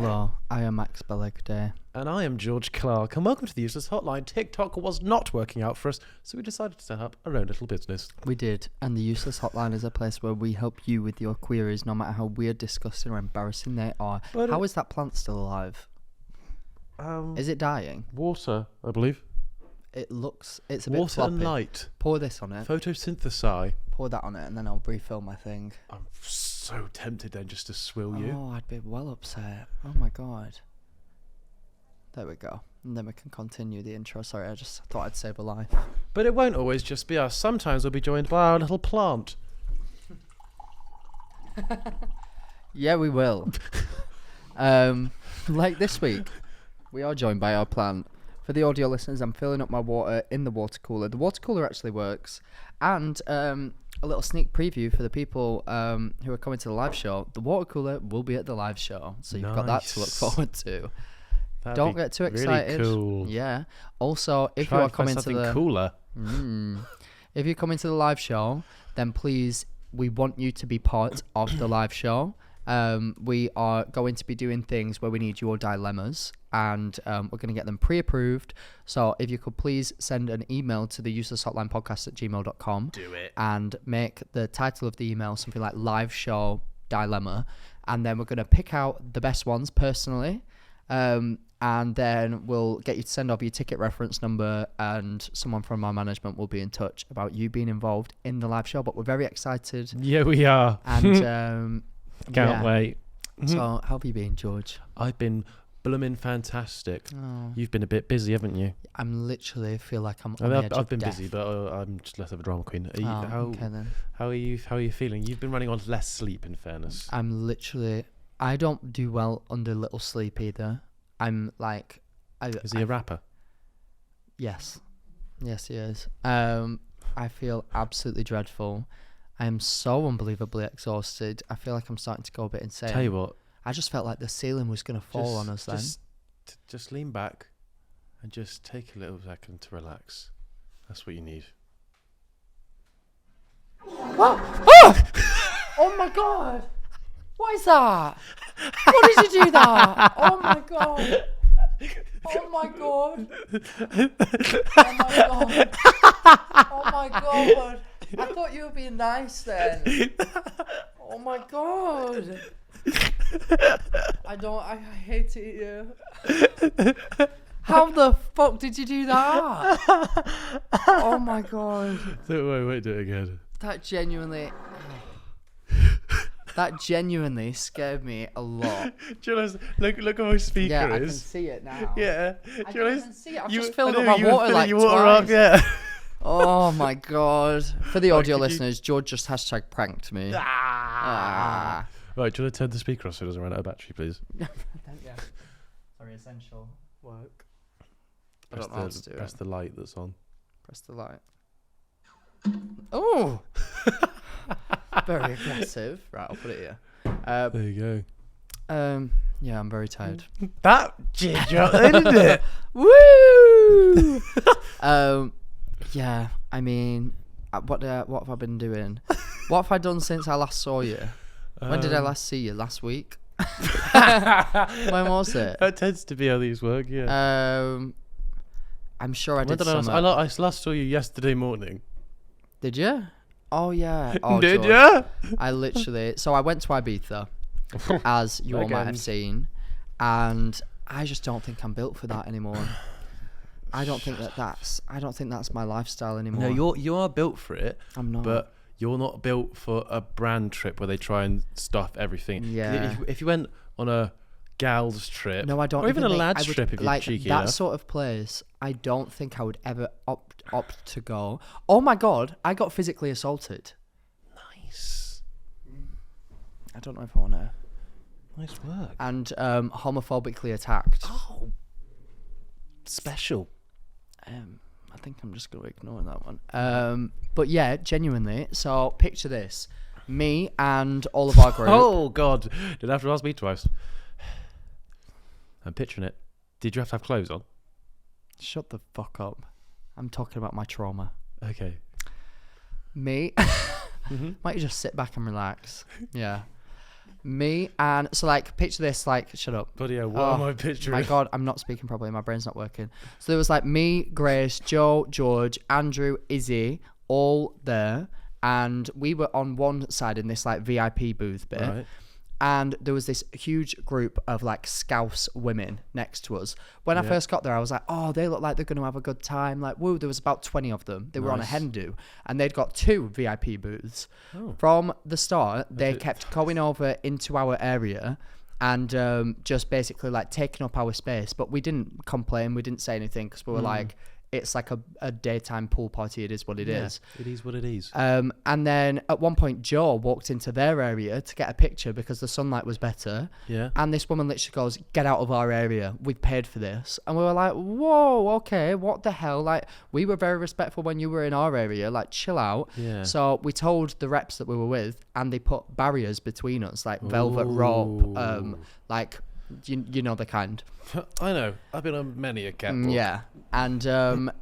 Hello, I am Max Balegde. And I am George Clarke, and welcome to the Useless Hotline. TikTok was not working out for us, so we decided to set up our own little business. We did, and the Useless Hotline is a place where we help you with your queries, no matter how weird, disgusting, or embarrassing they are. But how is that plant still alive? Is it dying? Water, I believe. It's a bit Water floppy. and light. Pour this on it. Photosynthesize. Pour that on it, and then I'll refill my thing. I'm so tempted then just to swill you. Oh, I'd be well upset. Oh my god. There we go. And then we can continue the intro. Sorry, I just thought I'd save a life. But it won't always just be us. Sometimes we'll be joined by our little plant. Yeah, we will. Like this week, we are joined by our plant. For the audio listeners, I'm filling up my water in the water cooler. The water cooler actually works. And a little sneak preview for the people who are coming to the live show. The water cooler will be at the live show. So you've got that to look forward to. Don't get too excited. Really cool. Yeah. Also, if you are coming to the cooler. If you're coming to the live show, then please, we want you to be part of the live show. We are going to be doing things where we need your dilemmas, and we're going to get them pre-approved. So if you could please send an email to the theuselesshotlinepodcast@gmail.com. Do it. And make the title of the email something like live show dilemma, and then we're going to pick out the best ones personally. And then we'll get you to send over your ticket reference number, and someone from our management will be in touch about you being involved in the live show. But we're very excited. Yeah, we are. And Can't wait. So how have you been, George? I've been blooming fantastic. Oh, You've been a bit busy, haven't you? I'm literally feel like I'm on the edge I've of been death. busy, but I'm just less of a drama queen. Okay then. How are you feeling? You've been running on less sleep, in fairness. I don't do well under little sleep either. I'm like, Is he a rapper? Yes, he is. I feel absolutely dreadful. I am so unbelievably exhausted. I feel like I'm starting to go a bit insane. Tell you what, I just felt like the ceiling was going to fall on us then. Just lean back and just take a little second to relax. That's what you need. Oh my god! What is that? What did you do that? Oh my god! Oh my god! Oh my god! Oh my god! I thought you were being nice then. Oh my god! I hate it you. How the fuck did you do that? Oh my god. Wait, do it again. That genuinely scared me a lot. Do you realize, look at my speaker Yeah, I is. can see it now. Yeah. I can even see it. I've just I filled know, up my you were water filling like your water twice. up, yeah. Oh my god. For the audio could you- listeners, George just hashtag pranked me. Ah. Right, do you want to turn the speaker off so it doesn't run out of battery, please? Yeah. Sorry, essential work. I Press don't know how to do press it. the light that's on. Press the light. Oh! Very aggressive. Right, I'll put it here. There you go. Yeah, I'm very tired. That ginger, didn't it? Woo! Yeah, I mean, what have I been doing? What have I done since I last saw you? When did I last see you? Last week? When was it? That tends to be how these work, yeah. I'm sure I When did I some. I last saw you yesterday morning. Did you? Oh yeah. Oh, Did George. ya? I literally. So I went to Ibiza, as you all might have seen, and I just don't think I'm built for that anymore. I don't think that's my lifestyle anymore. No, you are built for it. I'm not. But you're not built for a brand trip where they try and stuff everything. Yeah. If you went on a gal's trip, No, I don't. or even a think lad's I would, trip if you're like cheeky that enough. sort of place, I don't think I would ever opt to go. Oh my god, I got physically assaulted. Nice. I don't know if I want to. Nice work. And homophobically attacked. Oh, special. I think I'm just going to ignore that one. But yeah, genuinely. So picture this. Me and all of our group. Oh, God. Didn't have to ask me twice. I'm picturing it. Did you have to have clothes on? Shut the fuck up. I'm talking about my trauma. Okay. Me. Might you just sit back and relax? Yeah. Me and so like picture this, like shut up. Bloody hell, what am I picturing? My God, I'm not speaking properly. My brain's not working. So there was like me, Grace, Joe, George, Andrew, Izzy, all there, and we were on one side in this like VIP booth bit. Right. And there was this huge group of like Scouse women next to us. When I first got there, I was like, oh, they look like they're going to have a good time. Like, woo, there was about 20 of them. They were on a hen do, and they'd got 2 VIP booths. Oh. From the start, they kept going over into our area and just basically like taking up our space. But we didn't complain. We didn't say anything because we were like, it's like a daytime pool party. It is what it is. It is what it is. And then at one point, Joe walked into their area to get a picture because the sunlight was better. Yeah. And this woman literally goes, "Get out of our area. We've paid for this." And we were like, whoa, okay, what the hell? Like, we were very respectful when you were in our area. Like, chill out. Yeah. So we told the reps that we were with, and they put barriers between us, like velvet rope, like... You know the kind. I know. I've been on many a catwalk. Yeah. And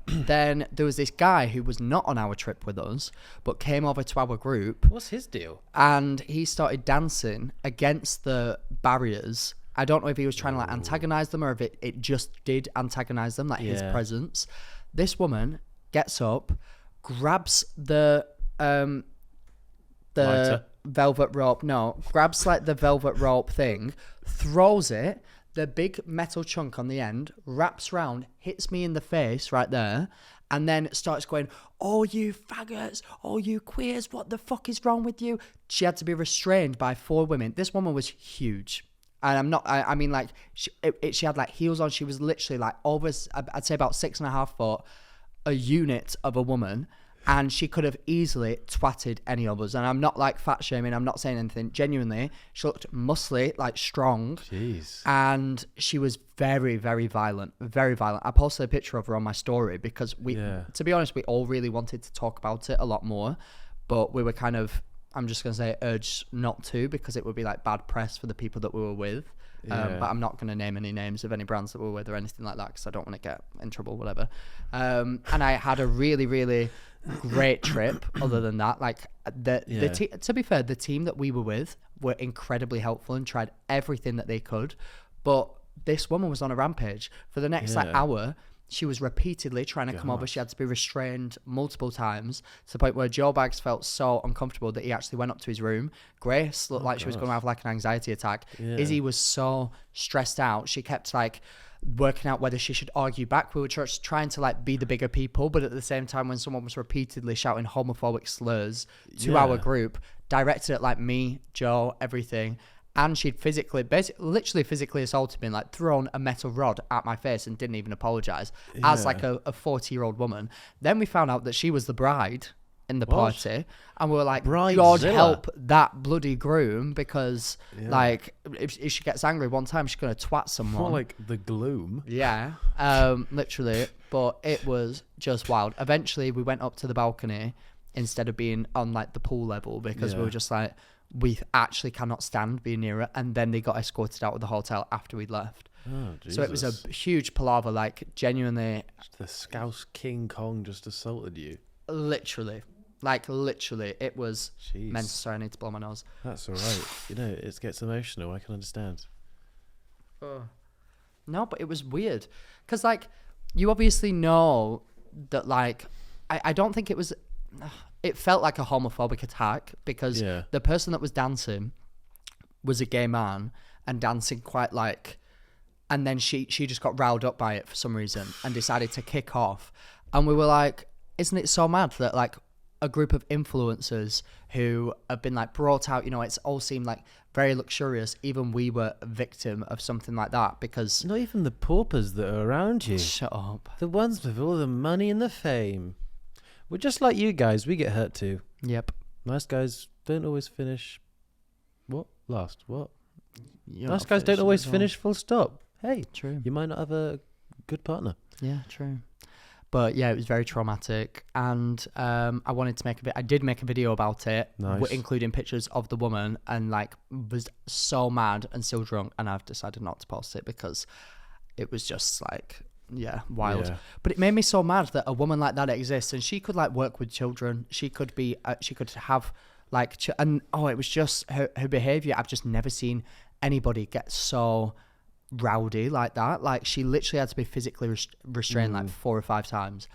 then there was this guy who was not on our trip with us, but came over to our group. What's his deal? And he started dancing against the barriers. I don't know if he was trying to like antagonize them or if it just did antagonize them, like his presence. This woman gets up, grabs the lighter. Velvet rope, grabs like the velvet rope thing, throws it, the big metal chunk on the end, wraps round, hits me in the face right there, and then starts going, "Oh, you faggots, oh, you queers, what the fuck is wrong with you?" She had to be restrained by 4 women. This woman was huge. And I'm not, I mean, like, she had like heels on. She was literally like over, I'd say about 6.5 foot, a unit of a woman. And she could have easily twatted any of us. And I'm not like fat shaming. I'm not saying anything. Genuinely, she looked muscly, like strong. Jeez. And she was very, very violent. Very violent. I posted a picture of her on my story because to be honest, we all really wanted to talk about it a lot more. But we were kind of, I'm just going to say, urged not to because it would be like bad press for the people that we were with. But I'm not going to name any names of any brands that we were with or anything like that because I don't want to get in trouble, whatever. And I had a really, really great trip. Other than that, like to be fair, the team that we were with were incredibly helpful and tried everything that they could. But this woman was on a rampage for the next like hour. She was repeatedly trying to come over. She had to be restrained multiple times to the point where Joe Bags felt so uncomfortable that he actually went up to his room. Grace looked like she was going to have like an anxiety attack. Yeah. Izzy was so stressed out. She kept like working out whether she should argue back. We were just trying to like be the bigger people, but at the same time, when someone was repeatedly shouting homophobic slurs to our group, directed at like me, Joe, everything. And she'd literally physically assaulted me, and like thrown a metal rod at my face and didn't even apologize as like a 40-year-old woman. Then we found out that she was the bride in the party, and we were like, God help that bloody groom, because like if she gets angry one time, she's gonna twat someone. More like the gloom. Yeah, literally. But it was just wild. Eventually, we went up to the balcony instead of being on like the pool level because we were just like, we actually cannot stand being near it. And then they got escorted out of the hotel after we'd left. Oh, Jesus. So it was a huge palaver, like genuinely. The Scouse King Kong just assaulted you. Literally, it was mental. Sorry, I need to blow my nose. That's all right. You know, it gets emotional. I can understand. No, but it was weird. Because, like, you obviously know that, like, I don't think it was... It felt like a homophobic attack because the person that was dancing was a gay man and dancing quite like, and then she just got riled up by it for some reason and decided to kick off. And we were like, isn't it so mad that like a group of influencers who have been like brought out, you know, it's all seemed like very luxurious. Even we were a victim of something like that because... Not even the paupers that are around you. Shut up. The ones with all the money and the fame. We're just like you guys. We get hurt too. Yep. Nice guys don't always finish... What? Last? What? Nice guys don't always finish full stop. Hey, true. You might not have a good partner. Yeah, true. But yeah, it was very traumatic. And I wanted to I did make a video about it, including pictures of the woman, and like was so mad and still drunk. And I've decided not to post it because it was just like... Yeah, wild. Yeah. But it made me so mad that a woman like that exists, and she could like work with children. She could be, she could have Like, it was just her behaviour. I've just never seen anybody get so rowdy like that. Like, she literally had to be physically restrained like 4 or 5 times.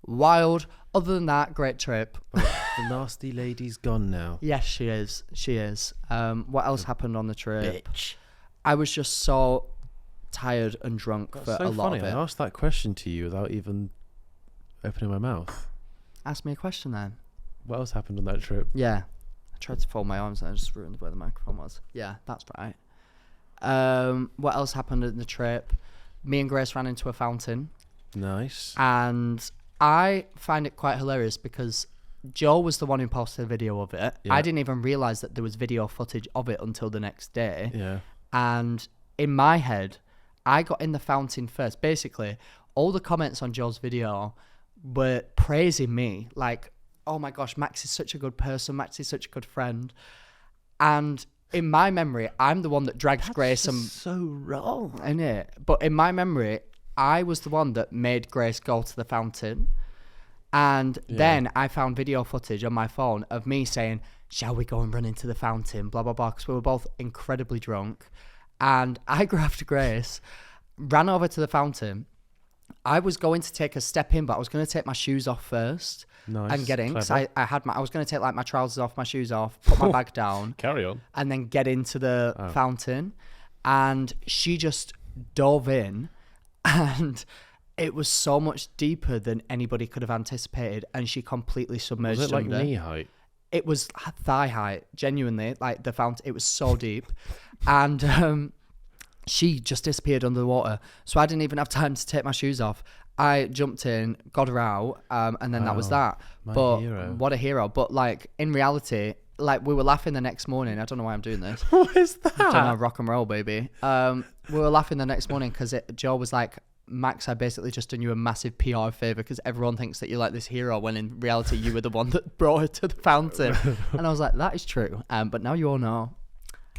Wild. Other than that, great trip. The nasty lady's gone now. Yes, she is. What else happened on the trip? Bitch. I was just so tired and drunk That's for so a lot funny. of it. I asked that question to you without even opening my mouth. Ask me a question then. What else happened on that trip? Yeah. I tried to fold my arms and I just ruined where the microphone was. Yeah, that's right. What else happened in the trip? Me and Grace ran into a fountain. Nice. And I find it quite hilarious because Joe was the one who posted a video of it. Yeah. I didn't even realise that there was video footage of it until the next day. Yeah. And in my head, I got in the fountain first. Basically, all the comments on Joe's video were praising me. Like, oh my gosh, Max is such a good person. Max is such a good friend. And in my memory, I'm the one that dragged Grace. That's so wrong. Innit? But in my memory, I was the one that made Grace go to the fountain. And then I found video footage on my phone of me saying, shall we go and run into the fountain? Blah, blah, blah. Because we were both incredibly drunk. And I grabbed Grace, ran over to the fountain. I was going to take a step in, but I was going to take my shoes off first. Nice. And get in. Because Clever. I was going to take like my trousers off, my shoes off, put my bag down. Carry on. And then get into the fountain. And she just dove in. And it was so much deeper than anybody could have anticipated. And she completely submerged Was it like under. knee height? It was thigh height, genuinely. Like the fountain, it was so deep. And she just disappeared under the water. So I didn't even have time to take my shoes off. I jumped in, got her out, and then that was that. My hero. What a hero. But like in reality, like we were laughing the next morning. I don't know why I'm doing this. What is that? Don't know, rock and roll, baby. We were laughing the next morning because Joe was like, Max, I basically just done you a massive PR favor because everyone thinks that you're like this hero when in reality you were the one that brought her to the fountain. And I was like, that is true. But now you all know.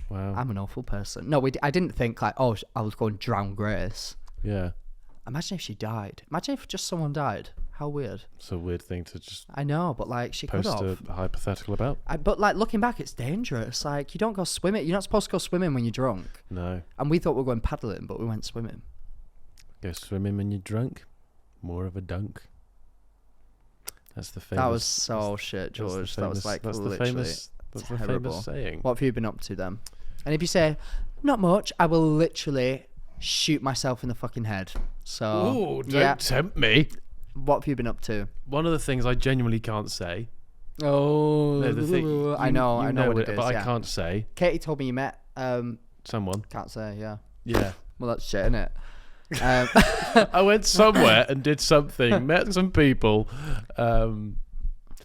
Wow. I'm an awful person. No, I didn't think like, oh, I was going to drown Grace. Yeah. Imagine if she died. Imagine if just someone died. How weird. It's a weird thing to just I know, but like she could post have. a hypothetical about. But like looking back, it's dangerous. Like you don't go swimming. You're not supposed to go swimming when you're drunk. No. And we thought we were going paddling, but we went swimming. Go swimming when you're drunk. More of a dunk. That's the famous. That was so shit, George. That was like that's literally that's the terrible. famous saying. What have you been up to then? And if you say, not much, I will literally shoot myself in the fucking head. So, Ooh, don't tempt me. What have you been up to? One of the things I genuinely can't say. Oh, No, the thing, I know what it is. but yeah. I can't say. Katie told me you met. Someone. Can't say, yeah. Yeah. Well, that's shit, innit? I went somewhere and did something, met some people. Go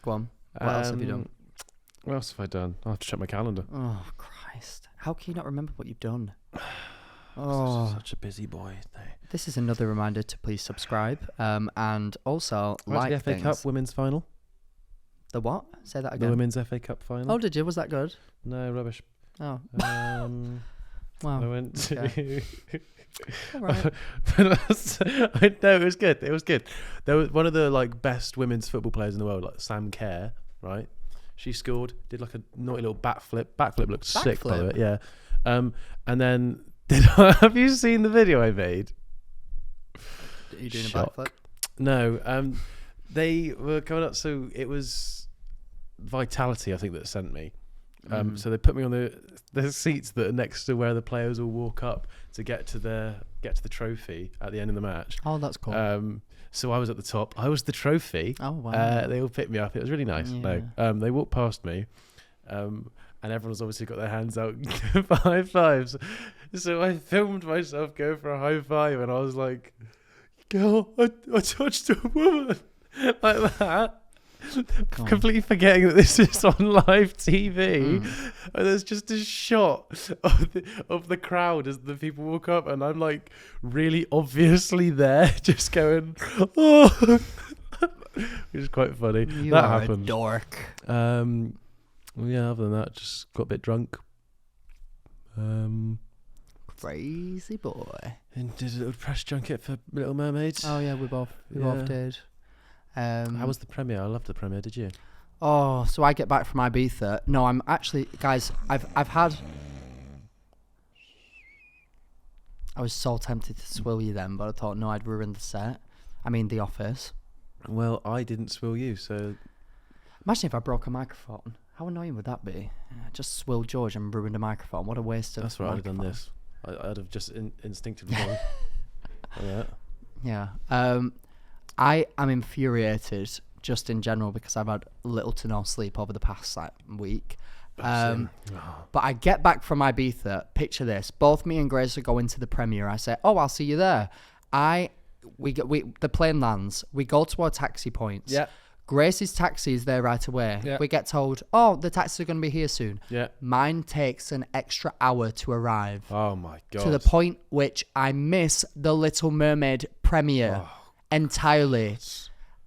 on. What else have you done? What else have I done? I'll have to check my calendar. Oh, Christ. How can you not remember what you've done? Oh, Such a busy boy. this is another reminder to please subscribe and also Went like to the FA things. Cup women's final. The what? Say that The again. women's FA Cup final. Oh, did you? Was that good? No, rubbish. Oh, I wow. went to... Okay. All right. No, it was good. It was good. There was one of the like best women's football players in the world, like Sam Kerr, right? She scored, did like a naughty little backflip. Backflip looked sick, by the way. Yeah. And then have you seen the video I made? Are you doing Shock. a backflip? No. They were coming up, so it was Vitality, I think, that sent me. So they put me on the seats that are next to where the players will walk up to get to the trophy at the end of the match. Oh, that's cool. So I was at the top. I was the trophy. Oh, wow. They all picked me up. It was really nice. Yeah. No, they walked past me, and everyone's obviously got their hands out for high fives. So I filmed myself go for a high five, and I was like, "Girl, I touched a woman," like that. Completely forgetting that this is on live TV, and there's just a shot of the crowd as the people walk up, and I'm like really obviously there, just going, "Oh," which is quite funny. You that are happened. a dork. Well, yeah. Other than that, just got a bit drunk. Crazy boy. And did a little press junket for Little Mermaids. Oh yeah, we both did. How was the premiere? I loved the premiere. Did you? Oh, so I get back from Ibiza. No, I'm actually, guys, I've had... I was so tempted to swill you then, but I thought, no, I'd ruin the set. I mean, the office. Well, I didn't swill you, so... Imagine if I broke a microphone. How annoying would that be? Just swill George and ruined a microphone. What a waste of That's right, I'd have microphone. done this. I'd have just instinctively gone like that. Yeah. I am infuriated just in general because I've had little to no sleep over the past week. But I get back from Ibiza. Picture this: both me and Grace are going to the premiere. I say, "Oh, I'll see you there." The plane lands. We go to our taxi points. Yeah. Grace's taxi is there right away. Yeah. We get told, "Oh, the taxis are going to be here soon." Yeah. Mine takes an extra hour to arrive. Oh my god. To the point which I miss the Little Mermaid premiere entirely.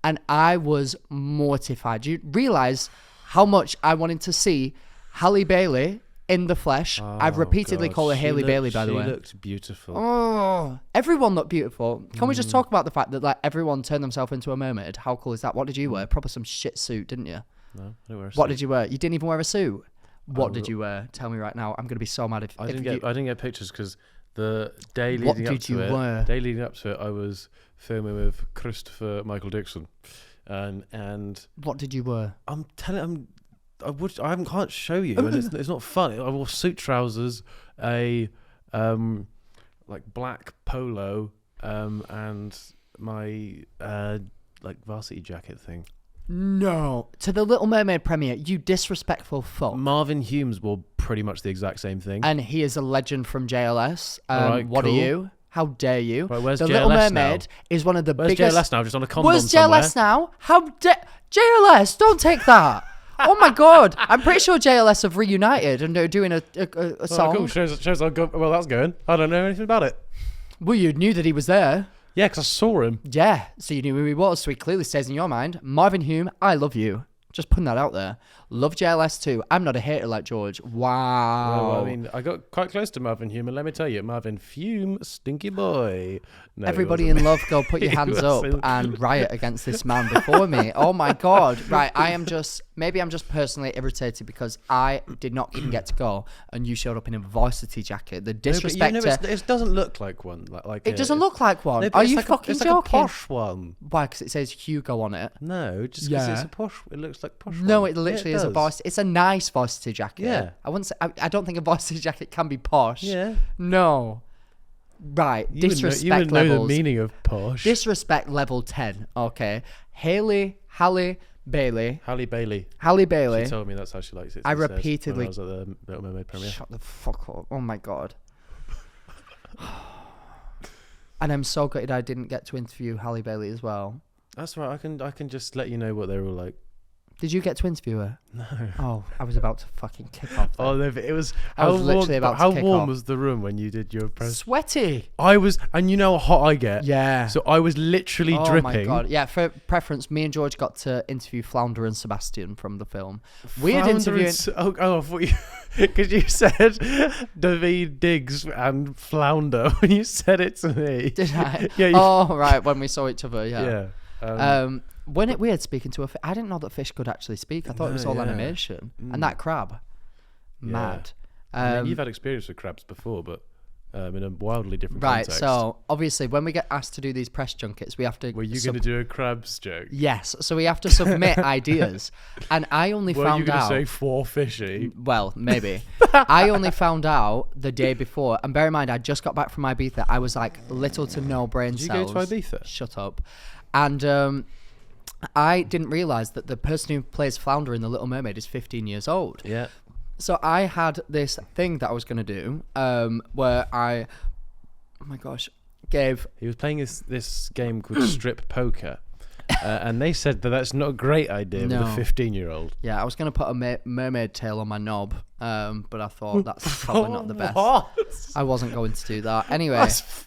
And I was mortified. You realise how much I wanted to see Halle Bailey in the flesh. I've repeatedly called her Hailey Bailey, by the way. She looked beautiful. Oh, everyone looked beautiful. Can we just talk about the fact that like everyone turned themselves into a mermaid? How cool is that? What did you wear? Probably some shit suit, didn't you? No, I didn't wear a suit. What did you wear? You didn't even wear a suit. What did you wear? Tell me right now. I'm going to be so mad if I didn't get pictures because the day What leading up did to you it, wear? day leading up to it, I was filming with Christopher Michael Dixon, and What did you wear? I can't show you, and it's not fun. I wore suit trousers, a like black polo, and my like varsity jacket thing. No. To the Little Mermaid premiere, you disrespectful fuck. Marvin Humes wore pretty much the exact same thing. And he is a legend from JLS. Alright, what cool. are you? How dare you? Right, where's the JLS Little Mermaid now? is one of the Where's biggest... JLS now? Just on a condom Where's somewhere? JLS now? How dare... JLS, don't take that. Oh my god. I'm pretty sure JLS have reunited and they're doing a song. Oh, cool. Shows how well that's going. I don't know anything about it. Well, you knew that he was there. Yeah, because I saw him. Yeah, so you knew who he was, so he clearly stays in your mind. Marvin Hume, I love you. Just putting that out there. Love JLS too. I'm not a hater like George. Wow. Well, I mean, I got quite close to Marvin Hume, and let me tell you, Marvin Fume, stinky boy. No, Everybody in love, go put your He hands up wasn't. and riot against this man before me. Oh my god. Right, maybe I'm just personally irritated because I did not even get to go and you showed up in a varsity jacket. The disrespect it doesn't look like one. It doesn't look like one. No, but Are it's you like fucking it's joking? like a posh one. Why? Because it says Hugo on it. No, just because Yeah. it's a posh. It looks like posh. No, one. it literally is a does. varsity. It's a nice varsity jacket. Yeah. I wouldn't say. I don't think a varsity jacket can be posh. Yeah. No. Right. You Disrespect wouldn't know the levels. meaning of posh. Disrespect level 10. Okay. Halle Bailey. Halle Bailey. She She told me that's how she likes it. I she says, repeatedly- when I was at the Little Mermaid premiere. Shut the fuck up. Oh my god. And I'm so gutted I didn't get to interview Halle Bailey as well. That's right. I can just let you know what they were all like. Did you get to interview her? No. Oh, I was about to fucking kick off. Oh no! But it was. I was literally about to How kick warm off. was the room when you did your press? Sweaty. I was, and you know how hot I get. Yeah. So I was literally dripping. Oh my god! Yeah, for preference, me and George got to interview Flounder and Sebastian from the film. Weird interviewing. I thought you, because you said David Diggs and Flounder when you said it to me. Did I? Yeah. Oh right, when we saw each other. Yeah. Yeah. Wasn't it weird speaking to a fish? I didn't know that fish could actually speak. I thought it was No, all yeah. animation. And that crab, mad. I mean, you've had experience with crabs before, but in a wildly different Right. context. So obviously, when we get asked to do these press junkets, we have to. Were you going to do a crabs joke? Yes. So we have to submit ideas, and I only Were found you going to out. say for fishy? Well, maybe. I only found out the day before, and bear in mind, I just got back from Ibiza. I was like little to no brain Did you cells. go to Ibiza? Shut up. And I didn't realise that the person who plays Flounder in The Little Mermaid is 15 years old. Yeah. So I had this thing that I was going to do where I, oh my gosh, gave... He was playing this game called Strip Poker. And they said that that's not a great idea with a 15-year-old. Yeah, I was going to put a mermaid tail on my knob, but I thought that's probably not the best. What? I wasn't going to do that. Anyway... That's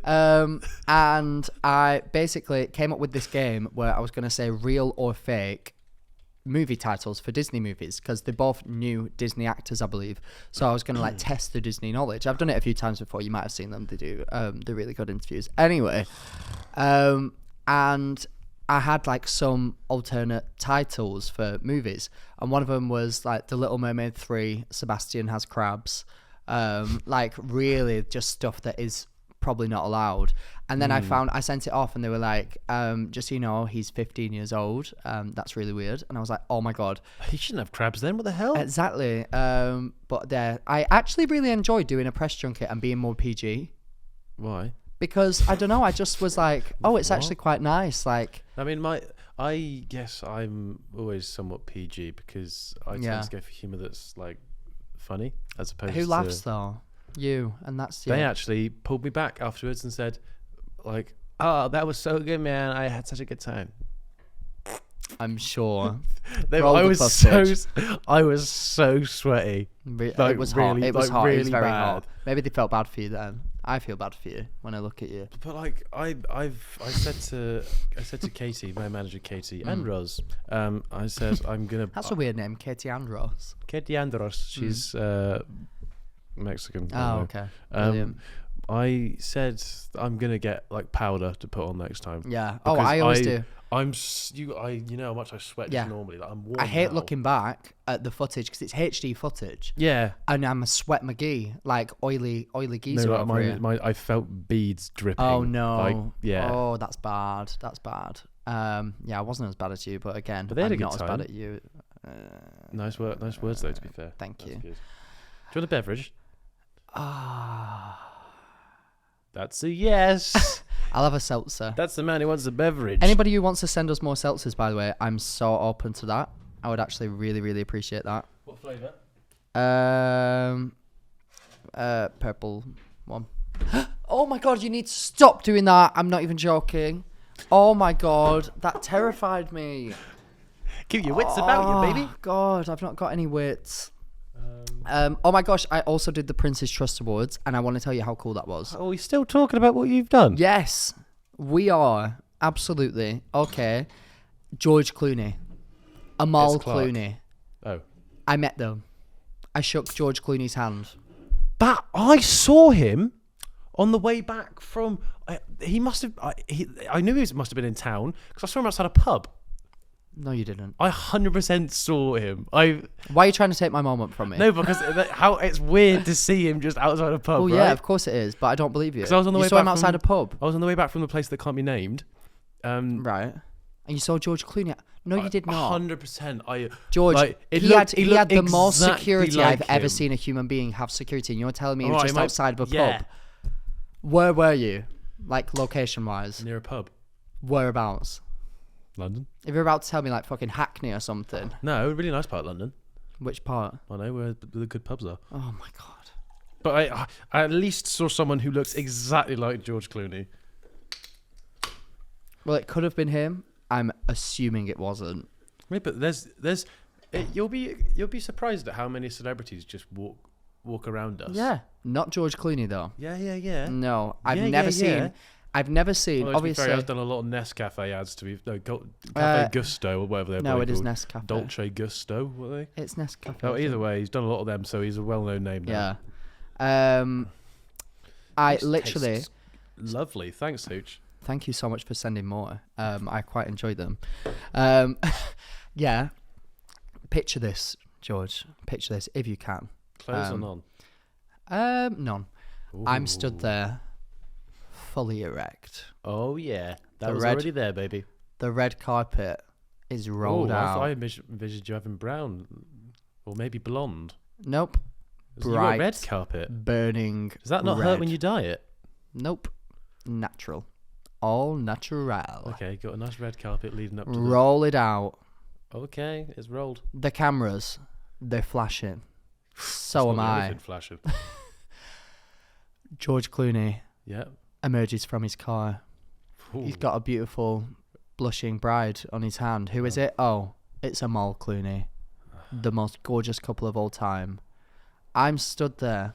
and I basically came up with this game where I was going to say real or fake movie titles for Disney movies because they're both new Disney actors, I believe. So I was going to like test the Disney knowledge. I've done it a few times before. You might have seen them. They do. They're really good interviews. Anyway, and I had like some alternate titles for movies, and one of them was like The Little Mermaid 3, Sebastian Has Crabs, like really just stuff that is probably not allowed. And then I sent it off, and they were like, just so you know, he's 15 years old. That's really weird. And I was like, oh my god, He shouldn't have crabs then. What the hell? exactly. But I actually really enjoyed doing a press junket and being more PG. Why? Because I don't know, I just was like, oh, it's actually quite nice. Like, I mean, I guess I'm always somewhat PG because I tend to go for humour that's like funny as opposed to. who laughs though? You, and that's you. They actually pulled me back afterwards and said, like, "Oh, that was so good, man! I had such a good time." I'm sure. I was so sweaty. It was hot. really, It was like, hot. It was really very bad. hot. Maybe they felt bad for you then. I feel bad for you when I look at you. But like I said to Katie, my manager Katie, and Roz, I said I'm gonna. That's a weird name, Katie Andros. Katie Andros. She's Mexican. Oh, okay. Brilliant. I said I'm gonna get like powder to put on next time. Yeah. Oh, Because I always do. You know how much I sweat Yeah. just normally. Like I'm warm I hate now. looking back at the footage because it's HD footage, Yeah. and I'm a sweat McGee, like oily geezer No, over here. I felt beads dripping. Oh no! Like, yeah. Oh, that's bad. That's bad. Yeah, I wasn't as bad as you, but again, But they had I'm a good not as time. bad at you. Nice words though. To be fair. Thank That's you. good. Do you want a beverage? Ah, That's a yes. I'll have a seltzer. That's the man who wants a beverage. Anybody who wants to send us more seltzers, by the way, I'm so open to that. I would actually really, really appreciate that. What flavour? Purple one. Oh my god, you need to stop doing that. I'm not even joking. Oh my god, that terrified me. Keep your wits about you, baby. God, I've not got any wits. Oh my gosh, I also did the Prince's Trust Awards, and I want to tell you how cool that was. Oh, we're still talking about what you've done? Yes, we are. Absolutely. Okay. George Clooney. Amal It's Clarke. Clooney. Oh. I met them. I shook George Clooney's hand. But I saw him on the way back from. He must have. I knew he must have been in town because I saw him outside a pub. No, you didn't. I 100% saw him. Why are you trying to take my moment from me? No, because how it's weird to see him just outside a pub. Oh right? yeah, of course it is, but I don't believe you. 'Cause I was on the you way saw back him outside from- a pub. I was on the way back from the place that can't be named. Right. And you saw George Clooney. No, you did not. 100%. George, like, he looked had the most exactly security like I've ever him. seen a human being have security, and you're telling me he was Alright, just mate, outside of a yeah. pub. Where were you? Like, location-wise? Near a pub. Whereabouts? London? If you're about to tell me, like, fucking Hackney or something. No, a really nice part of London. Which part? I know where the good pubs are. Oh, my God. But I at least saw someone who looks exactly like George Clooney. Well, it could have been him. I'm assuming it wasn't. Right, but you'll be surprised at how many celebrities just walk around us. Yeah. Not George Clooney, though. Yeah. No, I've Yeah, never yeah, seen... yeah. I've never seen, Well, obviously... I've done a lot of Nescafe ads to be... No, Cafe Gusto or whatever they're No, it is called. Nescafe. Dolce Gusto, what are they? It's Nescafe. Oh, either way, he's done a lot of them, so he's a well-known name now. Yeah. I This literally... tastes lovely. Thanks, Hooch. Thank you so much for sending more. I quite enjoyed them. Yeah. Picture this, George. Picture this, if you can. Clothes or none? None. I'm stood there, fully erect. Oh, yeah. That The was red- already there, baby. The red carpet is rolled I out. thought I envisioned you having brown. Or maybe blonde. Nope. You got Bright. red carpet. Burning. Does that not red. hurt when you dye it? Nope. Natural. All natural. Okay, got a nice red carpet leading up to Roll it out. Okay, it's rolled. The cameras, they're flashing. So It's am not I. everything flashing. George Clooney Yeah. emerges from his car. He's got a beautiful blushing bride on his hand. Who is it? Oh, it's Amal Clooney. The most gorgeous couple of all time. I'm stood there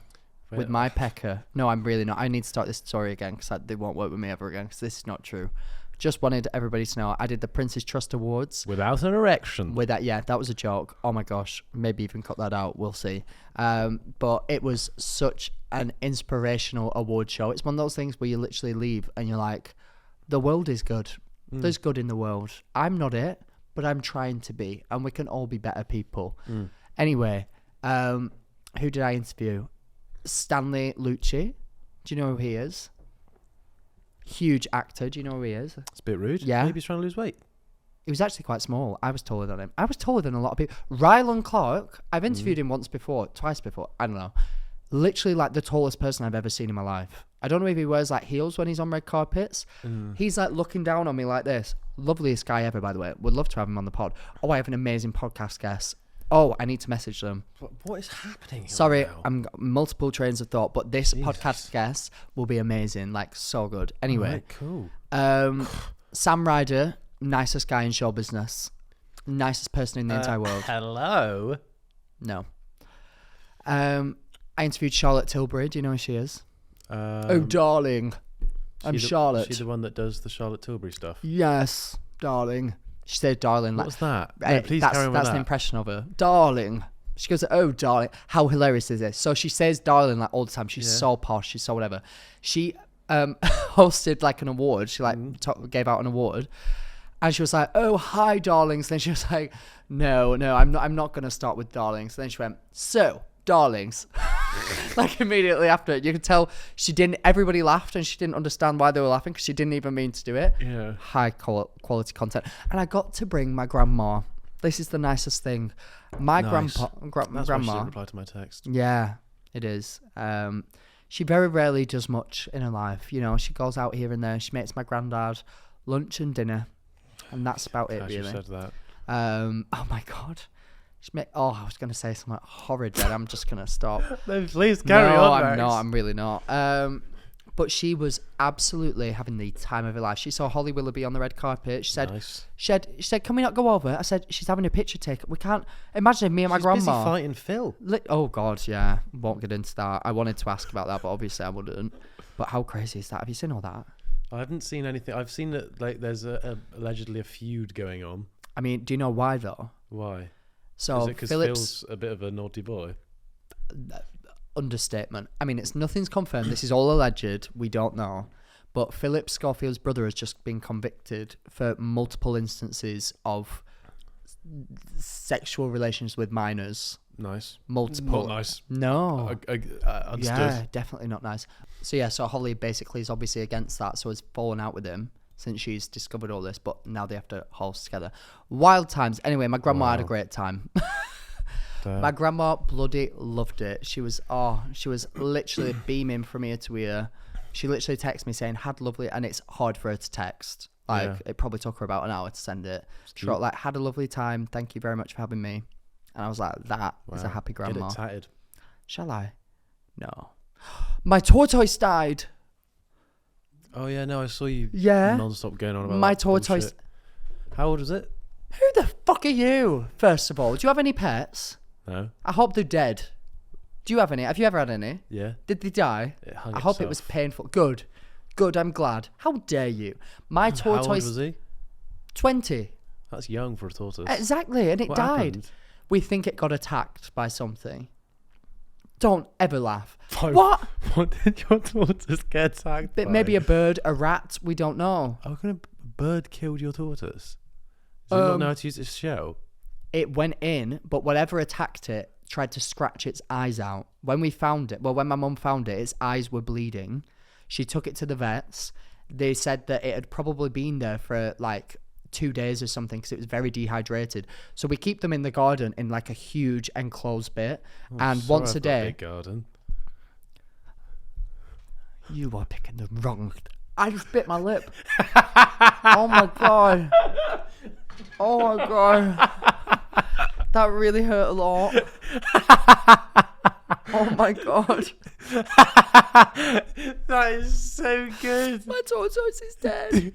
with my pecker. No, I'm really not. I need to start this story again because they won't work with me ever again because this is not true. Just wanted everybody to know I did the Prince's Trust Awards. Without an erection. With that, yeah, that was a joke. Oh my gosh, maybe even cut that out. We'll see. But it was such an inspirational award show. It's one of those things where you literally leave and you're like, the world is good. There's good in the world. I'm not it, but I'm trying to be, and we can all be better people. Anyway, who did I interview? Stanley Lucci. Do you know who he is? Huge actor. Do you know who he is? It's a bit rude. Yeah. Maybe he's trying to lose weight. He was actually quite small. I was taller than him. I was taller than a lot of people. Rylan Clarke, I've interviewed him twice before. I don't know. Literally like the tallest person I've ever seen in my life. I don't know if he wears like heels when he's on red carpets. He's like looking down on me like this. Loveliest guy ever, by the way. Would love to have him on the pod. Oh, I have an amazing podcast guest. Oh, I need to message them. What is happening here Sorry, now? I'm got multiple trains of thought, but this podcast guest will be amazing. Like, so good. Anyway. Cool. Sam Ryder, nicest guy in show business. Nicest person in the entire world. Hello? No. I interviewed Charlotte Tilbury. Do you know who she is? Oh, darling. I'm Charlotte. She's the one that does the Charlotte Tilbury stuff. Yes, darling. She said darling. What was that? Please carry on with that. That's an impression of her. Darling. She goes, oh, darling. How hilarious is this? So she says darling like all the time. She's so posh. She's so whatever. She hosted like an award. She like gave out an award. And she was like, oh, hi, darlings. Then she was like, no, I'm not going to start with darlings. Then she went, so, darlings. Like immediately after it, you could tell everybody laughed and she didn't understand why they were laughing because she didn't even mean to do it. Yeah. High quality content. And I got to bring my grandma. This is the nicest thing. My grandma. That's why she didn't reply to my text. Yeah, it is. She very rarely does much in her life. You know, she goes out here and there. She makes my granddad lunch and dinner. And that's about it, really. You said that. Oh my God. I was going to say something horrid then. I'm just going to stop. No, please carry on, Max. I'm really not. But she was absolutely having the time of her life. She saw Holly Willoughby on the red carpet. She said, nice. she said, can we not go over? I said, she's having a picture taken. We can't. Imagine me and my grandma. She's busy fighting Phil. Oh God, yeah. Won't get into that. I wanted to ask about that, but obviously I wouldn't. But how crazy is that? Have you seen all that? I haven't seen anything. I've seen that like there's allegedly a feud going on. I mean, do you know why though? Why? So is it because Phil's a bit of a naughty boy? Understatement. I mean, nothing's confirmed. This is all alleged. We don't know. But Philip Schofield's brother has just been convicted for multiple instances of sexual relations with minors. Nice. Multiple. Not nice. No. Understood. Yeah, definitely not nice. So Holly basically is obviously against that, so has fallen out with him since she's discovered all this, but now they have to host together. Wild times. Anyway, my grandma had a great time. My grandma bloody loved it. She was literally beaming from ear to ear. She literally texted me saying, had lovely, and it's hard for her to text. It probably took her about an hour to send it. She wrote like, had a lovely time. Thank you very much for having me. And I was like, that is a happy grandma. Get it tatted. Shall I? No. My tortoise died. Oh yeah, no, I saw you non-stop going on about my that tortoise. bullshit. How old was it? Who the fuck are you? First of all, do you have any pets? No. I hope they're dead. Do you have any? Have you ever had any? Yeah. Did they die? I hope it was painful. Good. I'm glad. How dare you? My tortoise. How old was he? 20. That's young for a tortoise. Exactly, and it What died. happened? We think it got attacked by something. Don't ever laugh. What? What did your tortoise get attacked by? Maybe a bird, a rat. We don't know. How can a bird killed your tortoise? Does it not know how to use its shell? It went in, but whatever attacked it tried to scratch its eyes out. When we found it, when my mum found it, its eyes were bleeding. She took it to the vets. They said that it had probably been there for like 2 days or something because it was very dehydrated. So we keep them in the garden in like a huge enclosed bit, and once a day. Big garden. You are picking the wrong. I just bit my lip. Oh my god. Oh my god. That really hurt a lot. Oh my god. That is so good. My tortoise is dead.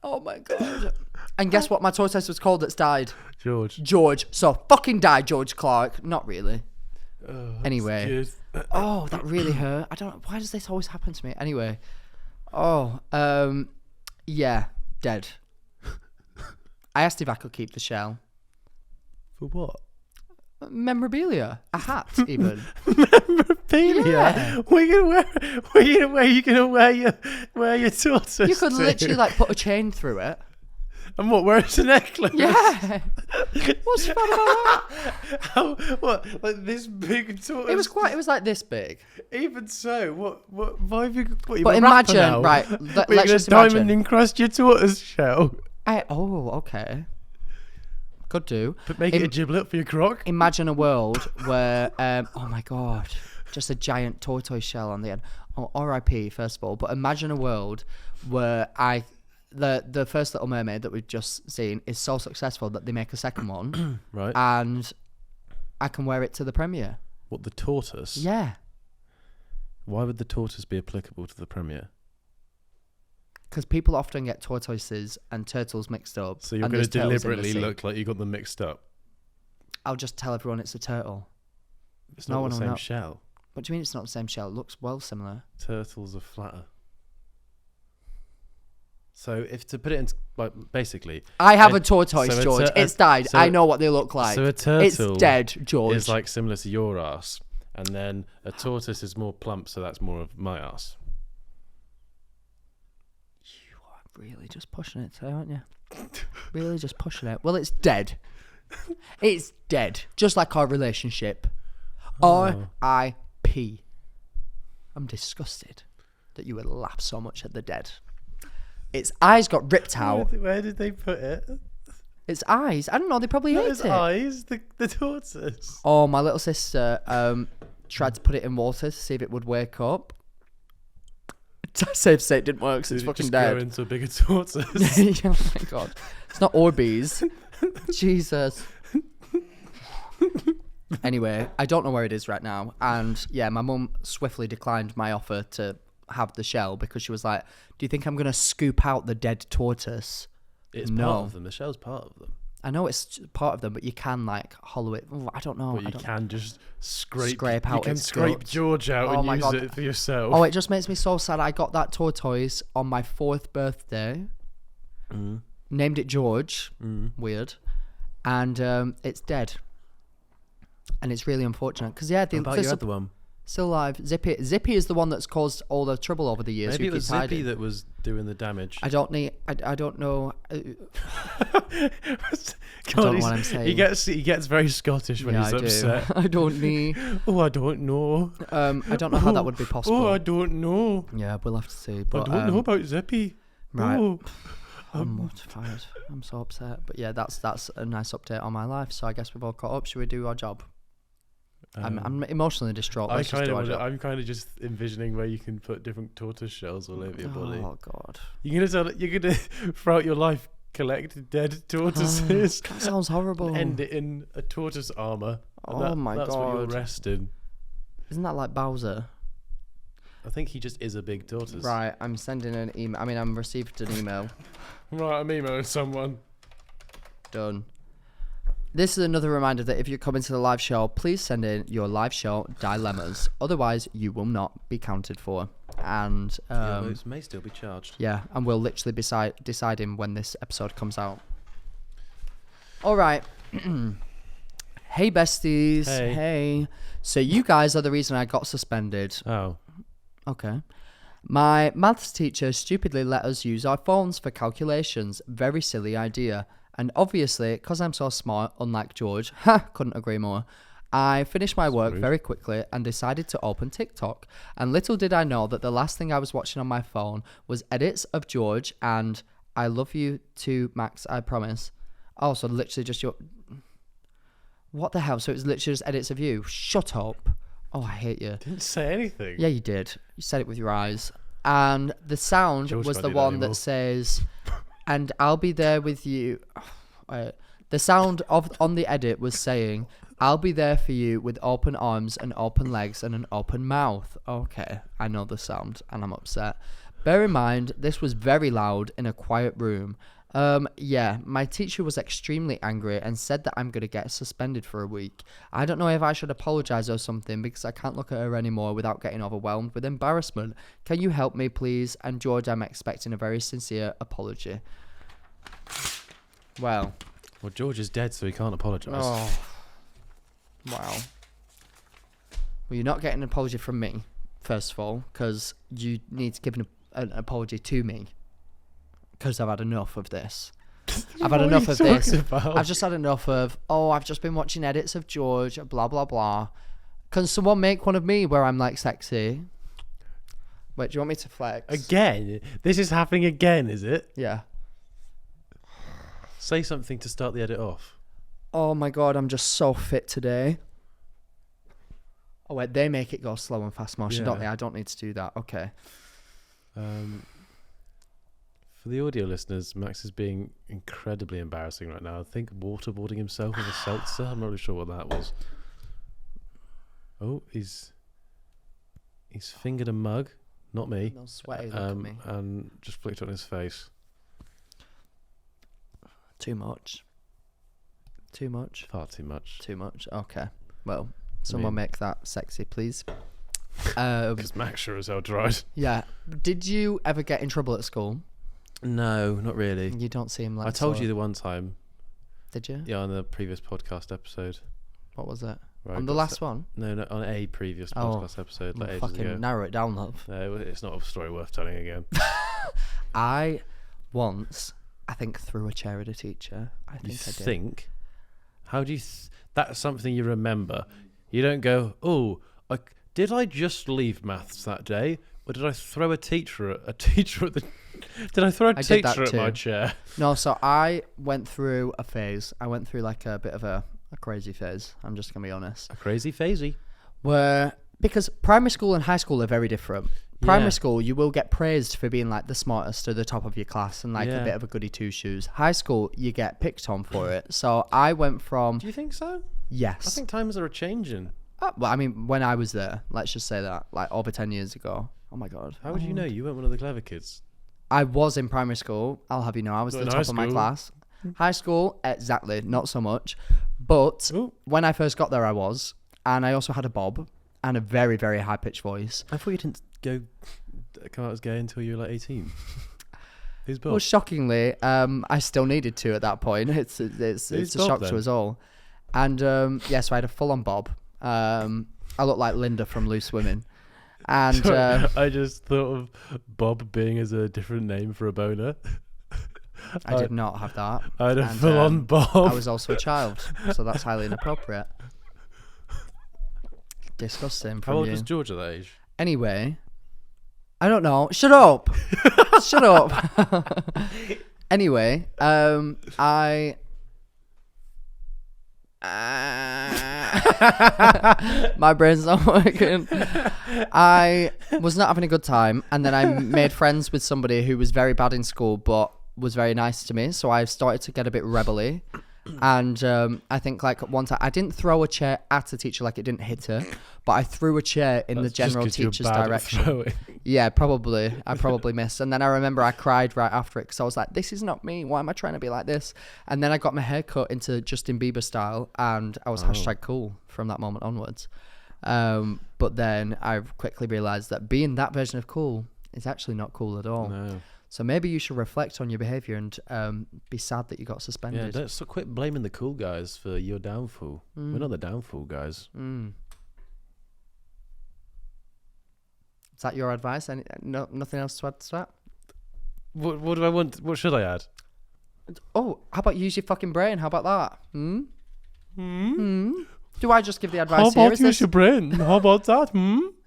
Oh my god. And guess what my tortoise was called that's died? George. So fucking die, George Clarke. Not really. Anyway. Good. Oh, that really hurt. I don't know. Why does this always happen to me? Anyway. Yeah. Dead. I asked if I could keep the shell. For what? memorabilia, a hat, even. Memorabilia. Yeah. What are you gonna wear? What are you gonna wear? You gonna wear your tortoise? You could to? literally like put a chain through it. And what? Wear it as a necklace? Yeah. What's fun about that? How? What? Like this big tortoise? It was like this big. Even so, what? Why have you? What, But a rapper imagine, now? right? What, Let's you gonna just diamond imagine. encrust your tortoise shell? Okay. Could do. But make it a giblet for your croc. Imagine a world where, oh my god, just a giant tortoise shell on the end. Oh, R.I.P. First of all, but imagine a world where the first Little Mermaid that we've just seen is so successful that they make a second one, Right. and I can wear it to the premiere. What, the tortoise? Yeah, Why would the tortoise be applicable to the premiere? because people often get tortoises and turtles mixed up. So you're and going to there's turtles in the deliberately sea. look like you got them mixed up. I'll just tell everyone it's a turtle. It's No not one the will same know. shell. What do you mean it's not the same shell? It looks well similar. Turtles are flatter. So if to put it in, like, basically, I have a- a tortoise, so a George. tur- It's died. so- I know what they look like. so a turtle It's dead, George. is like similar to your ass, and then a tortoise is more plump, so that's more of my ass. You are really just pushing it today, aren't you? Really just pushing it. Well, it's dead. It's dead. Just like our relationship. Oh. R.I.P. I'm disgusted that you would laugh so much at the dead. Its eyes got ripped out. Where did they put it? Its eyes? I don't know. They probably Not ate his it. eyes, the tortoise. Oh, my little sister tried to put it in water to see if it would wake up. Safe to say it didn't work, so it's Did it fucking just dead. grow into a bigger tortoise? Oh my god. It's not Orbeez. Jesus. Anyway, I don't know where it is right now. And yeah, my mum swiftly declined my offer to have the shell because she was like, do you think I'm going to scoop out the dead tortoise? It's No. part of them. The shell's part of them. I know it's part of them, but you can like hollow it. Ooh, I don't know. But I you don't- can just scrape Scrape You out can its scrape guts. George out Oh and my use God. it for yourself. Oh, it just makes me so sad. I got that tortoise on my 4th birthday. Mm. Named it George. Mm. Weird. And it's dead. And it's really unfortunate because yeah, What about there's your other one? still alive. Zippy is the one that's caused all the trouble over the years. Maybe who it was keeps Zippy hiding. that was doing the damage. I don't know. I don't know God, what I'm saying. He gets very Scottish when Yeah, he's I upset. do. I don't need. Oh, I don't know. I don't know how that would be possible. Oh, I don't know. Yeah, we'll have to see. I But don't know about Zippy. right. Oh. I'm mortified. I'm so upset. But yeah, that's a nice update on my life. So I guess we've all caught up. Should we do our job? I'm emotionally distraught. Let's just do our job. I'm kind of just envisioning where you can put different tortoise shells all over your body. Oh god. You're gonna throughout your life collect dead tortoises. That sounds horrible. and end it in a tortoise armor. And Oh my that's what you'll God. rest in. Isn't that like Bowser? I think he just is a big tortoise. Right, I'm sending an email. I mean, I'm received an email. Right, I'm emailing someone. Done. This is another reminder that if you're coming to the live show, please send in your live show dilemmas. Otherwise, you will not be counted for. And Those may still be charged. yeah, and we'll literally be deciding when this episode comes out. All right. Hey, besties. Hey. Hey. So you guys are the reason I got suspended. Oh. Okay. My maths teacher stupidly let us use our phones for calculations. Very silly idea. And obviously, because I'm so smart, unlike George, couldn't agree more, I finished my work rude. very quickly and decided to open TikTok. And little did I know that the last thing I was watching on my phone was edits of George and I love you too, Max, I promise. Oh, so literally just your... What the hell? So it was literally just edits of you? Shut up. Oh, I hate you. Didn't say anything. Yeah, you did. You said it with your eyes. And the sound George was can't the do that one anymore. that says, and I'll be there with you. Wait. The sound on the edit was saying, I'll be there for you with open arms and open legs and an open mouth. Okay, I know the sound and I'm upset. Bear in mind, this was very loud in a quiet room. Yeah, my teacher was extremely angry and said that I'm going to get suspended for a week. I don't know if I should apologize or something because I can't look at her anymore without getting overwhelmed with embarrassment. Can you help me, please? And George, I'm expecting a very sincere apology. Well, George is dead, so he can't apologise. oh, Wow. Well, you're not getting an apology from me, first of all, because you need to give an apology to me. Because I've had enough of this. I've had enough of this. I've just had enough of, I've just been watching edits of George, blah, blah, blah. Can someone make one of me where I'm like sexy? Wait, do you want me to flex? Again? This is happening again, is it? Yeah. Say something to start the edit off. Oh my God, I'm just so fit today. Oh wait, they make it go slow and fast motion, don't they? I don't need to do that. Okay. For the audio listeners, Max is being incredibly embarrassing right now. I think waterboarding himself with a seltzer. I'm not really sure what that was. Oh, he's fingered a mug, not me. No sweaty, look at me. And just flicked on his face. Too much. Too much. Far too much. Too much. Okay. Well, someone make that sexy, please. Because Max sure as hell tried. Yeah. Did you ever get in trouble at school? No, not really. You don't seem like. I told you the one time. Did you? Yeah, on the previous podcast episode. What was it? Right, on the last one? No, on a previous podcast episode. Like fucking ages ago. narrow it down, love. No, it's not a story worth telling again. I once, I think, threw a chair at a teacher. I think. How do you? That's something you remember. You don't go, did I just leave maths that day, or did I throw a teacher at the? Did I throw a teacher at my chair? No, so I went through a phase. I went through like a bit of a crazy phase. I'm just gonna be honest. A crazy phasey. Because primary school and high school are very different. Primary school, you will get praised for being like the smartest or the top of your class and like a bit of a goody two shoes. High school, you get picked on for it. So I went from. Do you think so? Yes. I think times are changing. Well, I mean, when I was there, let's just say that, like over 10 years ago. Oh my God. How would you know? You weren't one of the clever kids. I was in primary school. I'll have you know, I was the top of my class. High school, exactly, not so much. But when I first got there, I was. And I also had a bob and a very, very high-pitched voice. I thought you didn't come out as gay until you were like 18. Who's Bob? Well, shockingly, I still needed to at that point. It's a shock to us all. And so I had a full-on bob. I looked like Linda from Loose Women. And sorry, I just thought of Bob being as a different name for a boner. I did not have that. I had a full-on Bob. I was also a child, so that's highly inappropriate. Disgusting. How old was George at that age? Anyway, I don't know. Shut up. Shut up. Anyway, my brain's not working. I was not having a good time, and then I made friends with somebody who was very bad in school but was very nice to me, so I started to get a bit rebelly. And I think like one time I didn't throw a chair at a teacher, like it didn't hit her, but I threw a chair in the general teacher's direction. Yeah, probably. I probably missed. And then I remember I cried right after it because I was like, this is not me. Why am I trying to be like this? And then I got my hair cut into Justin Bieber style, and I was #cool from that moment onwards. But then I quickly realized that being that version of cool is actually not cool at all. No. So maybe you should reflect on your behaviour and be sad that you got suspended. Yeah, so quit blaming the cool guys for your downfall. We're not the downfall guys. Is that your advice? Nothing else to add to that? What do I want? What should I add? Oh, how about use your fucking brain? How about that? Do I just give the advice here? How about use your brain? How about that?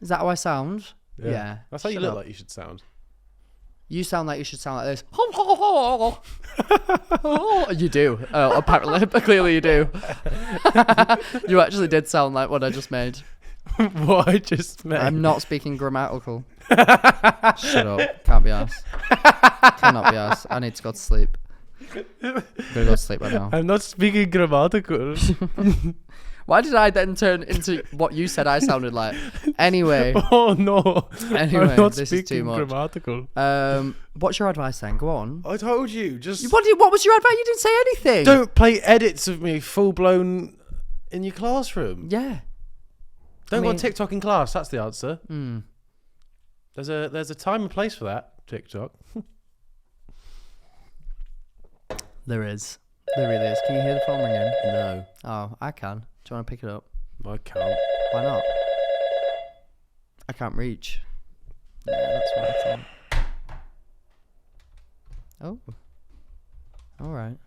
Is that how I sound? Yeah. That's how you look like you should sound. You sound like you should sound like this. You do. Apparently. Clearly you do. You actually did sound like what I just made. What I just made? I'm not speaking grammatical. Shut up. Can't be arsed. Cannot be arsed. I need to go to sleep. I'm going to go to sleep right now. I'm not speaking grammatical. Why did I then turn into what you said I sounded like? Anyway. Oh no. Anyway, I'm not this speaking is too much. grammatical. What's your advice then? Go on. I told you. Just what was your advice? You didn't say anything. Don't play edits of me full blown in your classroom. Yeah. Don't go on TikTok in class. That's the answer. There's a time and place for that. TikTok. There is. There really is. Can you hear the phone ringing? No. Oh, I can. Do you want to pick it up? I can't. Why not? I can't reach. Yeah, that's what I thought. Oh. All right.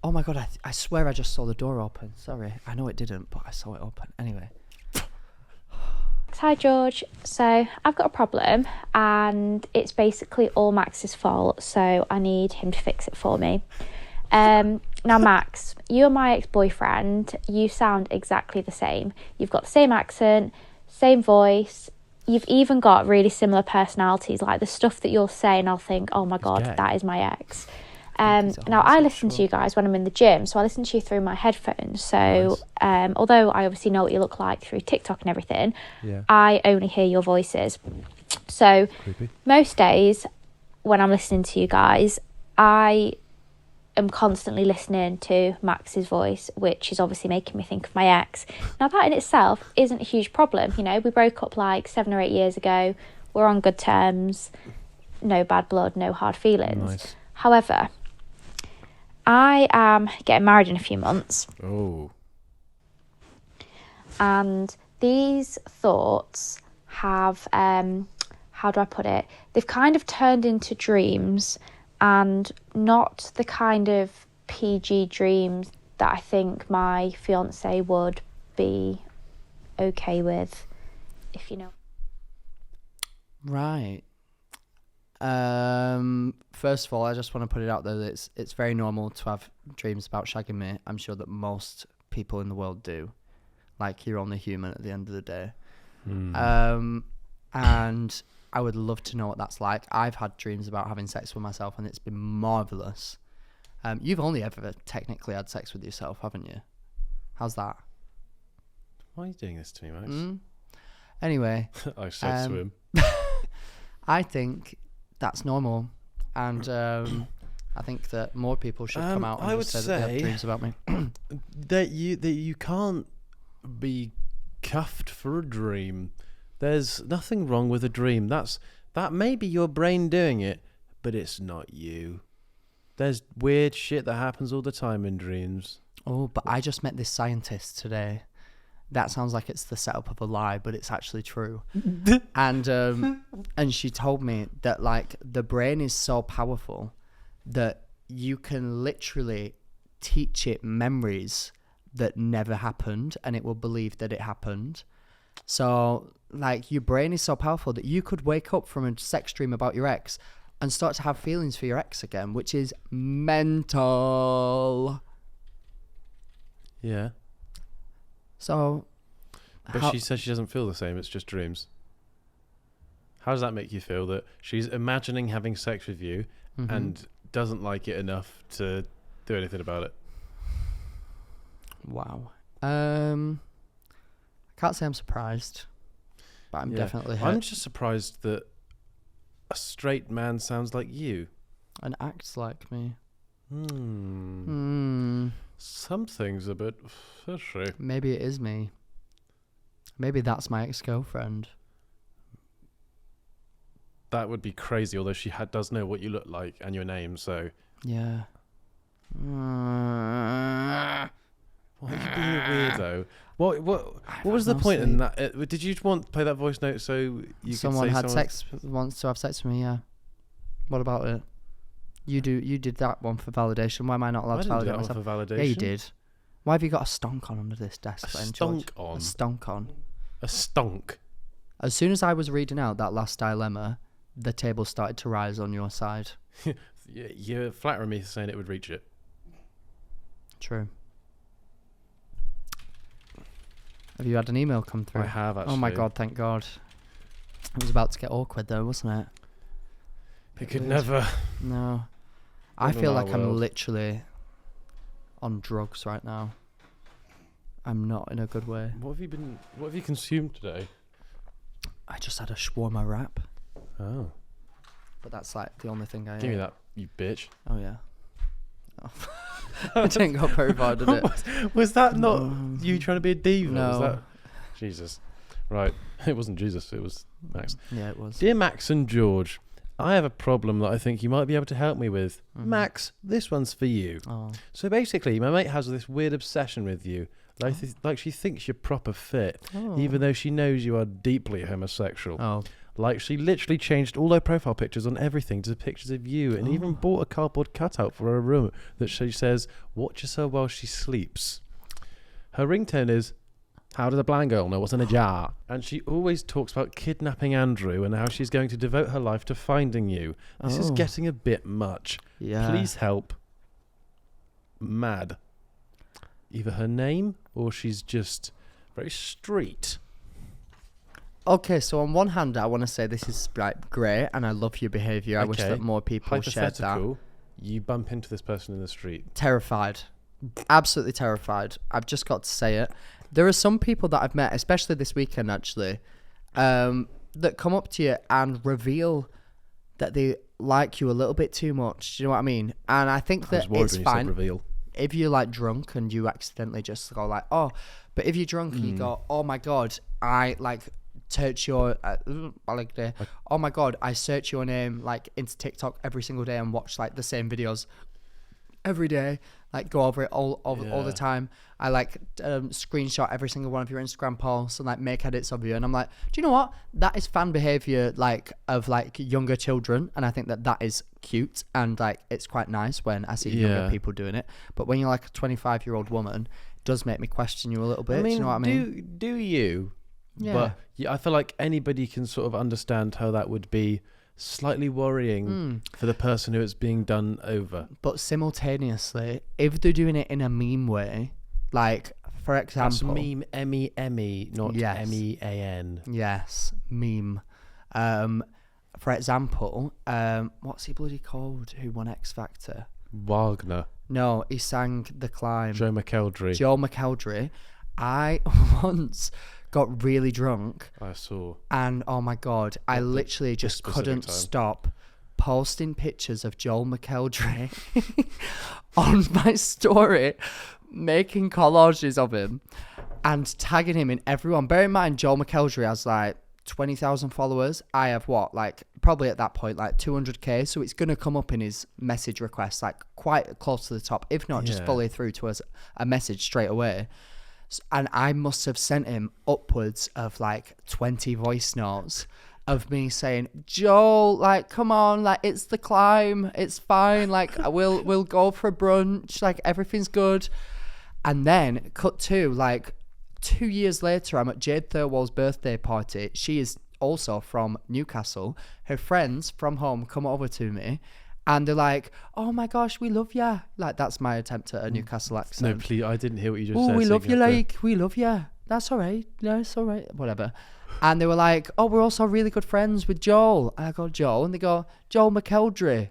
Oh my god, I swear I just saw the door open. Sorry. I know it didn't, but I saw it open. Anyway. Hi George, so I've got a problem and it's basically all Max's fault, so I need him to fix it for me. Now Max, you are my ex-boyfriend, you sound exactly the same. You've got the same accent, same voice, you've even got really similar personalities, like the stuff that you'll say and I'll think, oh my god, that is my ex. Now I listen to you guys when I'm in the gym, so I listen to you through my headphones, so although I obviously know what you look like through TikTok and everything, I only hear your voices. So most days when I'm listening to you guys, I am constantly listening to Max's voice, which is obviously making me think of my ex. Now that in itself isn't a huge problem, you know, we broke up like 7 or 8 years ago, we're on good terms, no bad blood, no hard feelings. Nice. However, I am getting married in a few months. Oh. And these thoughts have, how do I put it? They've kind of turned into dreams, and not the kind of PG dreams that I think my fiancé would be okay with, if you know. Right. First of all, I just want to put it out there that it's very normal to have dreams about shagging me. I'm sure that most people in the world do. Like, you're only human at the end of the day. And I would love to know what that's like. I've had dreams about having sex with myself, and it's been marvelous. You've only ever technically had sex with yourself, haven't you? How's that? Why are you doing this to me, Max? Anyway, I said to him. I think that's normal, and I think that more people should come out and just say that they have dreams about me. that you can't be cuffed for a dream. There's nothing wrong with a dream. That may be your brain doing it, but it's not you. There's weird shit that happens all the time in dreams. Oh, but I just met this scientist today. That sounds like it's the setup of a lie, but it's actually true. And she told me that, like, the brain is so powerful that you can literally teach it memories that never happened, and it will believe that it happened. So, like, your brain is so powerful that you could wake up from a sex dream about your ex and start to have feelings for your ex again, which is mental. Yeah. So, but she says she doesn't feel the same. It's just dreams. How does that make you feel, that she's imagining having sex with you and doesn't like it enough to do anything about it? Wow. I can't say I'm surprised, but I'm definitely hurt. I'm just surprised that a straight man sounds like you and acts like me. Something's a bit fishy. Maybe it is me. Maybe that's my ex-girlfriend. That would be crazy, although she does know what you look like and your name, so... Yeah. Why are you being a weirdo? What was the point in that? Did you want to play that voice note so you someone could say wants to have sex with me? Yeah. What about it? You did that one for validation. Why am I not allowed to validate myself? For validation. Yeah, you did. Why have you got a stonk on under this desk? A stonk on. A stonk on. A stonk. As soon as I was reading out that last dilemma, the table started to rise on your side. You're flattering me saying it would reach it. True. Have you had an email come through? I have, actually. Oh my god, thank god. It was about to get awkward though, wasn't it? It could never. No. I feel like I'm literally on drugs right now. I'm not in a good way. What have you consumed today? I just had a shawarma wrap. Oh. But that's like the only thing I ate. Give me that, you bitch. Oh yeah. Oh. It didn't go very far, did it? Was that not you trying to be a diva? No. Was that... Jesus. Right. It wasn't Jesus, it was Max. Yeah, it was. Dear Max and George, I have a problem that I think you might be able to help me with. Max, this one's for you. Oh. So basically, my mate has this weird obsession with you. Like she thinks you're proper fit, Oh. even though she knows you are deeply homosexual. Oh. Like she literally changed all her profile pictures on everything to pictures of you, and even bought a cardboard cutout for her room that she says, "Watches her while she sleeps." Her ringtone is, "How does a blind girl know what's in a jar?" And she always talks about kidnapping Andrew and how she's going to devote her life to finding you. This is getting a bit much. Yeah. Please help. Mad. Either her name or she's just very street. Okay, so on one hand, I want to say this is like great, and I love your behaviour. I wish Okay. that more people shared that. Hypothetical, you bump into this person in the street. Terrified, absolutely terrified. I've just got to say it. There are some people that I've met, especially this weekend, actually, that come up to you and reveal that they like you a little bit too much. Do you know what I mean? And I think that it's fine Reveal. if you're like drunk and you accidentally just go like, oh, but if you're drunk and you go, oh my God, I like search your Balegde. Oh my God, I search your name like into TikTok every single day and watch like the same videos every day, like go over it all the time. I like screenshot every single one of your Instagram posts and like make edits of you, and I'm like, do you know what, that is fan behavior like of like younger children, and I think that is cute and like it's quite nice when I see younger people doing it. But when you're like a 25-year-old woman, it does make me question you a little bit. I mean, do you know what I mean? Do you? Yeah. But I feel like anybody can sort of understand how that would be slightly worrying for the person who it's being done over. But simultaneously, if they're doing it in a meme way, like for example, that's meme, M-E-M-E, not Yes. M-E-A-N. Yes, meme. For example, what's he bloody called? Who won X Factor? Wagner. No, he sang The Climb. Joe McElderry. Joe McElderry. I once got really drunk. I saw. And oh my God, I literally just specific couldn't time. stop posting pictures of Joel McElderry on my story, making collages of him and tagging him in everyone. Bear in mind, Joel McElderry has like 20,000 followers. I have what, like probably at that point like 200k, so it's gonna come up in his message requests like quite close to the top, if not just fully through to us a message straight away. And I must have sent him upwards of like 20 voice notes of me saying, Joel, like, come on, like, it's The Climb, it's fine, like, we'll go for a brunch, like, everything's good. And then, cut to, like, 2 years later, I'm at Jade Thirlwall's birthday party. She is also from Newcastle. Her friends from home come over to me, and they're like, oh my gosh, we love ya. Like, that's my attempt at a Newcastle accent. No, please, I didn't hear what you just Oh, said. we so love you you, have to- like, we love you. That's all right. No, it's all right. Whatever. And they were like, oh, we're also really good friends with Joel. And I go, Joel? And they go, Joel McElderry.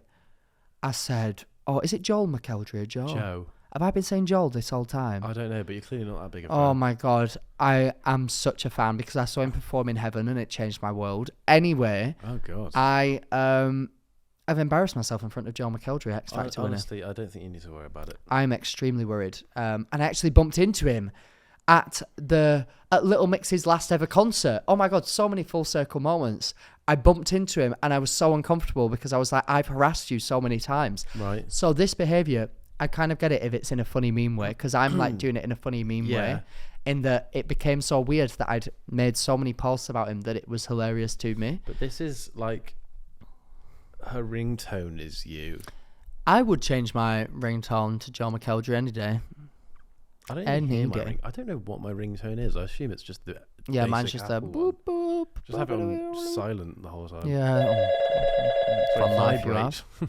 I said, oh, is it Joel McElderry or Joel? Joe. Have I been saying Joel this whole time? I don't know, but you're clearly not that big a fan. Oh my God. I am such a fan because I saw him perform in Heaven and it changed my world. Anyway, Oh, God. I've embarrassed myself in front of Joel McElderry, X Factor winner. Honestly, I don't think you need to worry about it. I'm extremely worried. And I actually bumped into him at Little Mix's last ever concert. Oh my God, so many full circle moments. I bumped into him and I was so uncomfortable because I was like, I've harassed you so many times. Right. So this behavior, I kind of get it if it's in a funny meme way, because I'm like doing it in a funny meme way, in that it became so weird that I'd made so many posts about him that it was hilarious to me. But this is like, her ringtone is you. I would change my ringtone to Joel McElderry any day. I don't even hear my day. ring. I don't know what my ringtone is. I assume it's just the Yeah, mine's basic just a Apple boop one. boop. Just have it on silent the whole time. Yeah. So Fun it life you vibrates. have.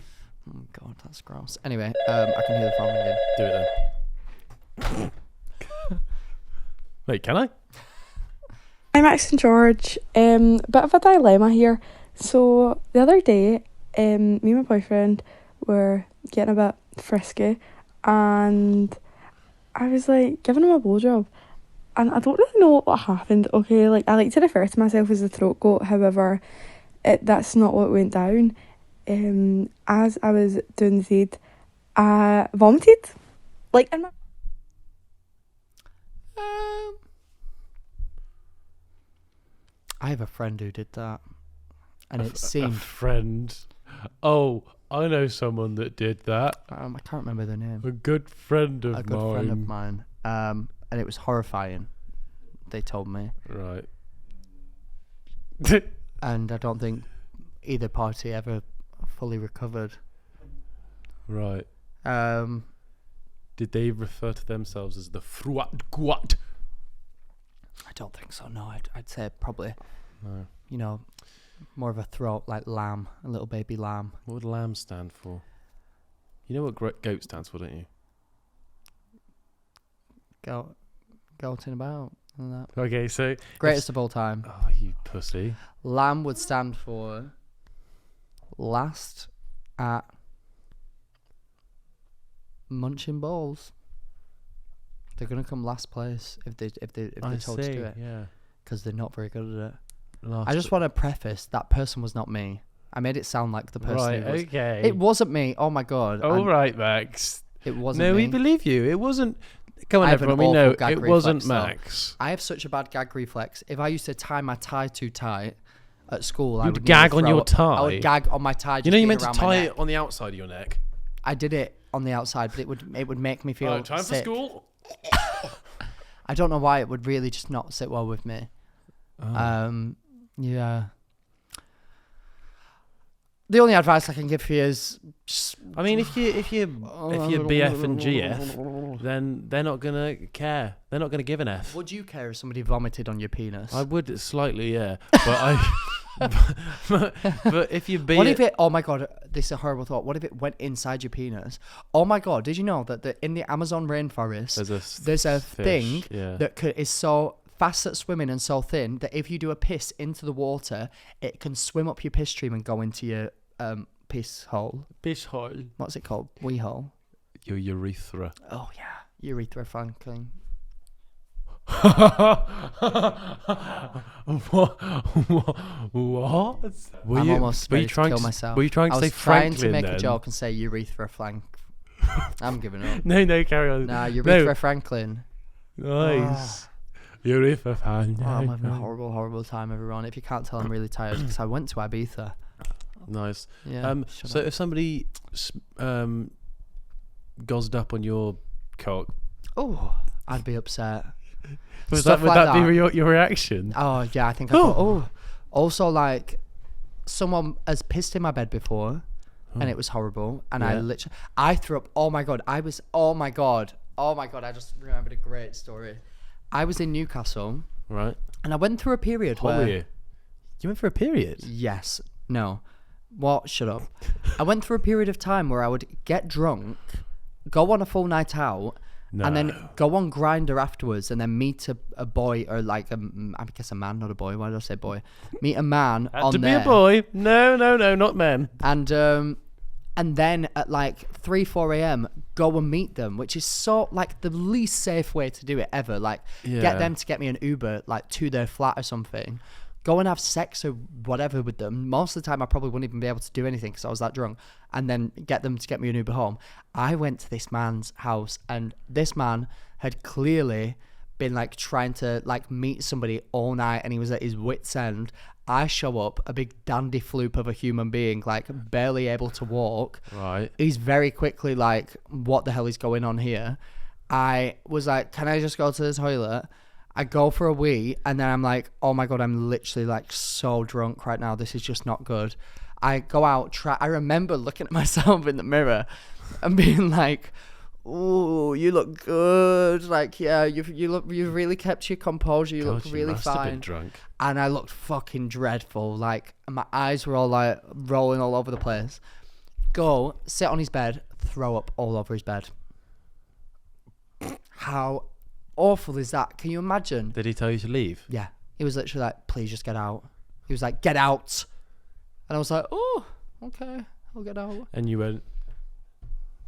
Oh God, that's gross. Anyway, I can hear the phone ringing. Do it then. Wait, can I? Hi Max and George. Bit of a dilemma here. So the other day, me and my boyfriend were getting a bit frisky, and I was like giving him a blowjob, and I don't really know what happened. Okay, like I like to refer to myself as a throat goat. However, that's not what went down. As I was doing the deed, I vomited, like in my. I have a friend who did that, and it A seemed. friend. Oh, I know someone that did that. I can't remember the name. A good friend of A mine. good friend of mine. and it was horrifying. They told me, Right. and I don't think either party ever fully recovered. Right. Um, Did they refer to themselves as the fruat guat? I don't think so. No, I'd say probably, No. you know, more of a throat like lamb, a little baby lamb. What would lamb stand for? You know what goat stands for, don't you? Goating about and that. Okay, so Greatest of all time. oh, you pussy. Lamb would stand for last at munching balls. They're gonna come last place if they're told to do it, Yeah. because they're not very good at it. Last I just want to preface that person was not me. I made it sound like the person right. who was. Okay. It wasn't me. Oh my god. All right, Max. It wasn't No, me. we believe you. It wasn't. Come on, I have an everyone. We awful know gag it wasn't reflex, though. Max. I have such a bad gag reflex. If I used to tie my tie too tight at school, I You'd would gag nearly on your throw up. I tie? would gag on my tie. You just know you being meant to around my tie neck. it on the outside of your neck. I did it on the outside, but it would make me feel Time sick. for school. I don't know why it would really just not sit well with me. Oh. Yeah. The only advice I can give you is just I mean, if you're BF and GF, then they're not gonna care. They're not gonna give an F. would you care if somebody vomited on your penis? I would slightly, yeah, but if you What if it? Oh my god, this is a horrible thought. What if it went inside your penis? Oh my god, did you know that in the Amazon rainforest there's a thing that is so fast at swimming and so thin that if you do a piss into the water, it can swim up your piss stream and go into your piss hole. Piss hole. What's it called? Wee hole. Your urethra. Oh yeah, urethra Franklin. What? I'm almost ready to kill myself. Were you trying to I say was trying Franklin to make then? a joke and say urethra Frank. I'm giving up. No, carry on. Nah, urethra Franklin. Nice. Urethra Franklin. Oh, I'm having a horrible time, everyone. If you can't tell, I'm really tired because I went to Ibiza. Nice. Yeah. So if somebody gozzed up on your cock, Oh, I'd be upset. would Stuff that like be your reaction? Oh yeah, I think I thought. Oh, also like, someone has pissed in my bed before, and it was horrible. And I threw up. Oh my god, I just remembered a great story. I was in Newcastle, Right. and I went through a period What where. were you? You went for a period? Yes. No. What? Shut up. I went through a period of time where I would get drunk, go on a full night out, and then go on Grindr afterwards, and then meet a boy, or like I guess a man, not a boy. Why did I say boy? Meet a man on there. Had to be a boy. No, not men. And then at like 3-4 a.m. go and meet them, which is so like the least safe way to do it ever. Like get them to get me an Uber like to their flat or something. Go and have sex or whatever with them. Most of the time I probably wouldn't even be able to do anything because I was that drunk. And then get them to get me an Uber home. I went to this man's house, and this man had clearly been like trying to like meet somebody all night, and he was at his wit's end. I show up, a big dandy floop of a human being, like barely able to walk. Right. He's very quickly like, what the hell is going on here? I was like, can I just go to the toilet? I go for a wee, and then I'm like, oh my god, I'm literally like so drunk right now. This is just not good. I go out, I remember looking at myself in the mirror and being like, ooh, you look good. Like, yeah, you've really kept your composure. You look really must have been fine. drunk. And I looked fucking dreadful. Like, my eyes were all like rolling all over the place. Go, sit on his bed, throw up all over his bed. How awful is that? Can you imagine? Did he tell you to leave? Yeah. He was literally like, please just get out. He was like, get out. And I was like, oh, okay, I'll get out. And you went,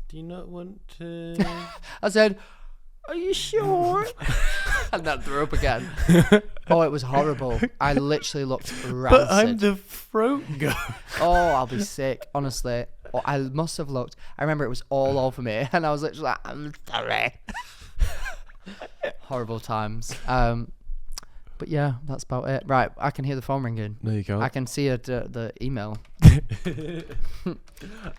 do you not want to? I said, are you sure? And then threw up again. Oh, it was horrible. I literally looked rancid. But I'm the throat guy. Oh, I'll be sick, honestly. Oh, I must have looked. I remember it was all over me, and I was literally like, I'm sorry. Horrible times. But yeah, that's about it. Right, I can hear the phone ringing. No, you can't. I can see the email.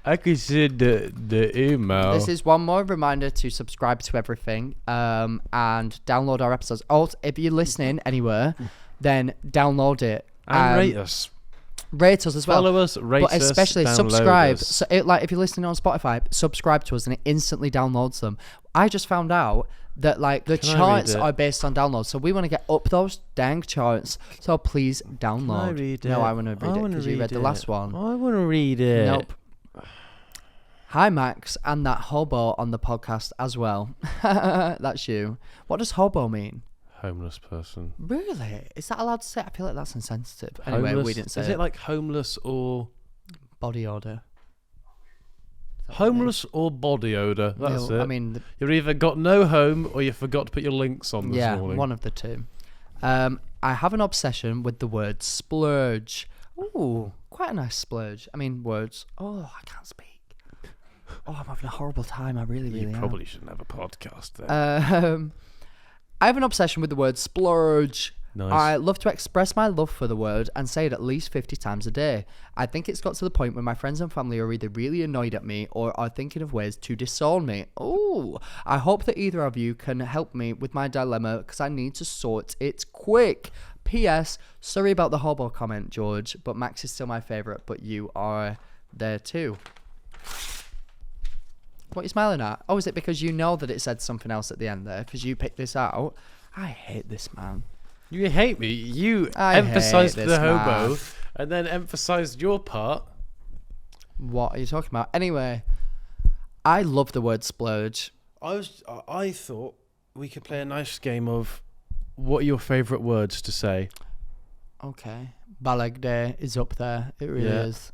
I could send the email. This is one more reminder to subscribe to everything and download our episodes. Also, if you're listening anywhere, then download it. And rate us. Rate us as well. Follow us, rate us, but especially download subscribe. us. So, if you're listening on Spotify, subscribe to us and it instantly downloads them. I just found out that like the charts are based on downloads, so we want to get up those dang charts. So please download. Can I read No, it? I want to read it because you read the last one. I want to read it. Nope. Hi Max and that hobo on the podcast as well. That's you. What does hobo mean? Homeless person. Really? Is that allowed to say? I feel like that's insensitive. Anyway, we didn't say Is it like homeless or body odor? homeless or body odor? That's it. I mean, you've either got no home or you forgot to put your links on this morning. One of the two. I have an obsession with the word splurge. Ooh, quite a nice splurge. I mean, words. Oh, I can't speak. Oh, I'm having a horrible time. I really am. You probably shouldn't have a podcast then. I have an obsession with the word splurge. Nice. I love to express my love for the word and say it at least 50 times a day. I think it's got to the point where my friends and family are either really annoyed at me or are thinking of ways to disown me. Ooh, I hope that either of you can help me with my dilemma because I need to sort it quick. P.S. Sorry about the hobo comment, George, but Max is still my favourite, but you are there too. What are you smiling at? Oh, is it because you know that it said something else at the end there? Because you picked this out? I hate this man. You hate me. You I emphasised hate the this hobo man. and then emphasised your part. What are you talking about? Anyway, I love the word splurge. I thought we could play a nice game of what are your favourite words to say. Okay. Balegde is up there. It really is.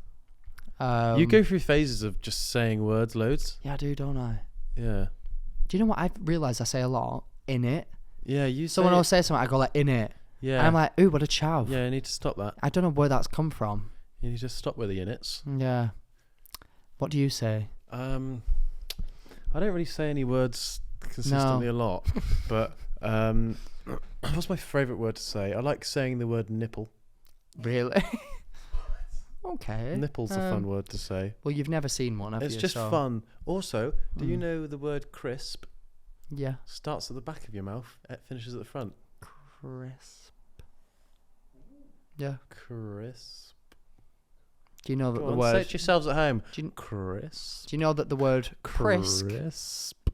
You go through phases of just saying words loads. Yeah, I do, don't I? Yeah. Do you know what I've realised I say a lot? In it. Yeah, Someone will say something, I go like, in it. Yeah. And I'm like, ooh, what a chav. Yeah, you need to stop that. I don't know where that's come from. You need to stop with the innits. Yeah. What do you say? I don't really say any words consistently a lot, but what's my favourite word to say? I like saying the word nipple. Really? Okay. Nipple's a fun word to say. Well, you've never seen one, have you? It's just fun. Also, do you know the word crisp? Yeah. Starts at the back of your mouth, it finishes at the front. Crisp. Yeah. Crisp. Do you know that Go the on, word... say it yourselves at home. Crisp. Do you know that the word crisp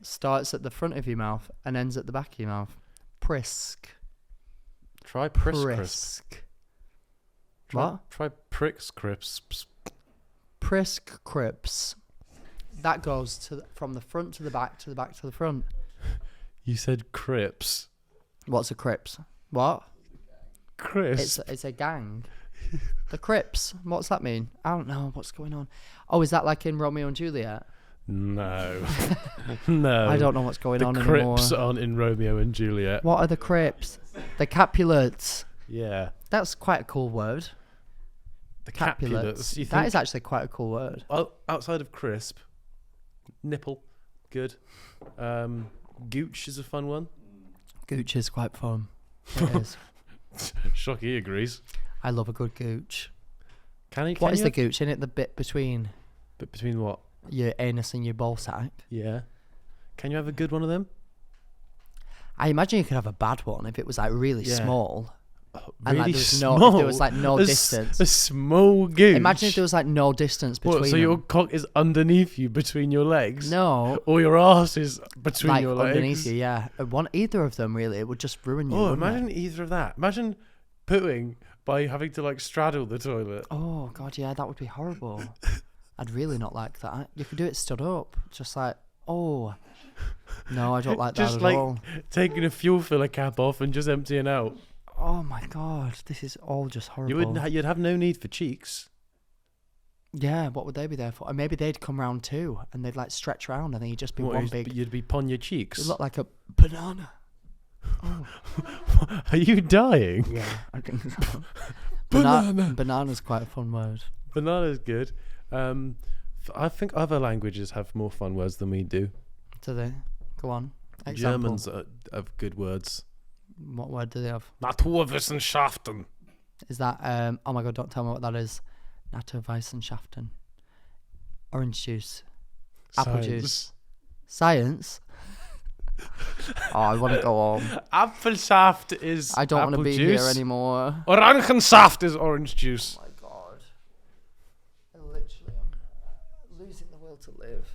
starts at the front of your mouth and ends at the back of your mouth? Prisk. Try crisp. What? Try pricks crisps. Prisk crips. That goes from the front to the back to the back to the front. You said crips. What's a crips? What? Crisp. It's a gang. The Crips. What's that mean? I don't know. What's going on? Oh, is that like in Romeo and Juliet? No. No. I don't know what's going on anymore. The Crips aren't in Romeo and Juliet. What are the Crips? The Capulets. Yeah. That's quite a cool word. The Capulets. That is actually quite a cool word. Outside of crisp, nipple, good. Gooch is a fun one. Gooch is quite fun. It is. Shocky agrees. I love a good gooch. What is the gooch? In it the bit between? Bit between what? Your anus and your ball sack. Yeah. Can you have a good one of them? I imagine you could have a bad one if it was like really small. And Really like, small? if there was like no distance. A small gooch. Imagine if there was like no distance between What, so your cock is underneath you between your legs? No. Or your arse is between like your legs? underneath you, yeah. Either of them really, it would just ruin you. Oh, imagine either of that. Imagine pooing by having to like straddle the toilet. Oh god, yeah, that would be horrible. I'd really not like that. You could do it stood up, just like, oh. No, I don't like that Just at like all. taking a fuel filler cap off and just emptying out. Oh my god, this is all just horrible. You'd have no need for cheeks. Yeah, what would they be there for? And maybe they'd come round too, and they'd like stretch round, and then you'd just be one big. You'd be pon your cheeks. It looked like a banana. Oh. Are you dying? Yeah, I think so. Banana. Banana's quite a fun word. Banana's good. I think other languages have more fun words than we do. Do they? Go on. Example. Germans have good words. What word do they have? Naturwissenschaften. Is that oh my god, don't tell me what that is. Naturweissenschaften. Orange juice. Apple Science. juice. Science? Oh, I want to go home. Apfelsaft is I don't want to apple be juice. here anymore. Orangensaft is orange juice. Oh my god. I literally am losing the will to live.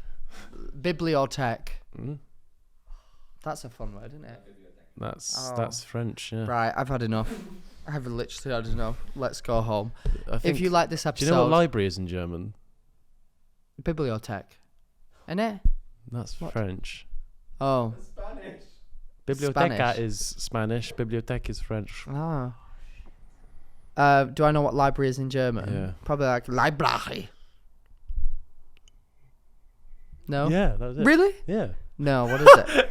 Bibliothèque. Mm. That's a fun word, isn't it? That's French, yeah. Right, I've had enough. I've literally had enough. Let's go home. I think, If you like this do episode, you know what library is in German? Bibliothèque. Innit? That's What? French. Oh. Biblioteca Spanish. is Spanish. Bibliothèque is French. Ah. Do I know what library is in German? Yeah. Probably like Library. No? Yeah, that was it. Really? Yeah. No, what is it?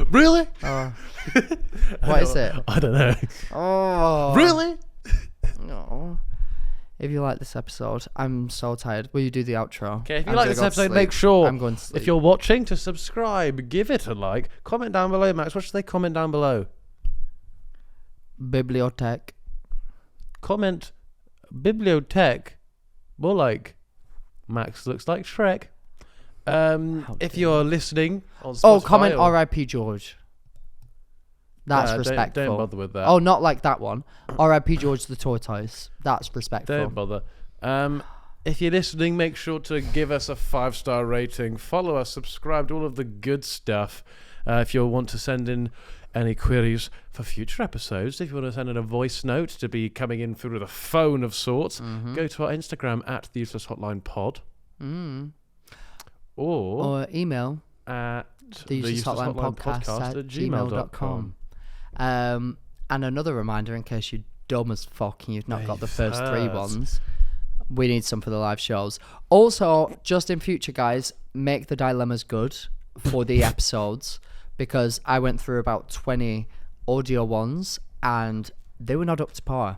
Really? Oh. What is it? I don't know. Oh. Really? No. If you like this episode, I'm so tired. Will you do the outro? Okay, if you I'm like gonna this go to episode, sleep. make sure, I'm going to sleep. if you're watching, to subscribe, give it a like, comment down below, Max. What should they comment down below? Bibliothèque. Comment Bibliotech, more like Max looks like Shrek. If you're listening on Spotify, Comment or, R.I.P. George. That's respectful. Don't bother with that. Oh, not like that one. R.I.P. George the tortoise. That's respectful. Don't bother. If you're listening, make sure to give us a 5-star rating. Follow us, subscribe to all of the good stuff. If you want to send in any queries for future episodes, if you want to send in a voice note to be coming in through the phone of sorts, go to our Instagram at theuselesshotlinepod. Or email at the Useless Hotline podcast at gmail.com. And another reminder, in case you're dumb as fuck and you've not got the first 3 ones, we need some for the live shows. Also, just in future, guys, make the dilemmas good for the episodes, because I went through about 20 audio ones and they were not up to par.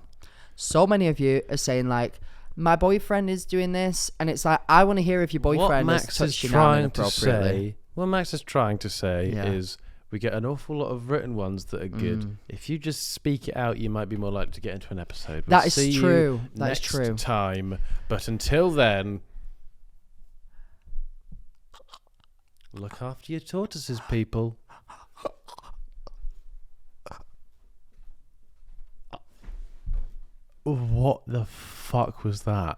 So many of you are saying, like, my boyfriend is doing this, and it's like, I want to hear if your boyfriend is touching you now inappropriately. What Max is trying to say Yeah. is we get an awful lot of written ones that are good. If you just speak it out, you might be more likely to get into an episode. That is true. That is true. Next time. But until then, look after your tortoises, people. What the fuck was that?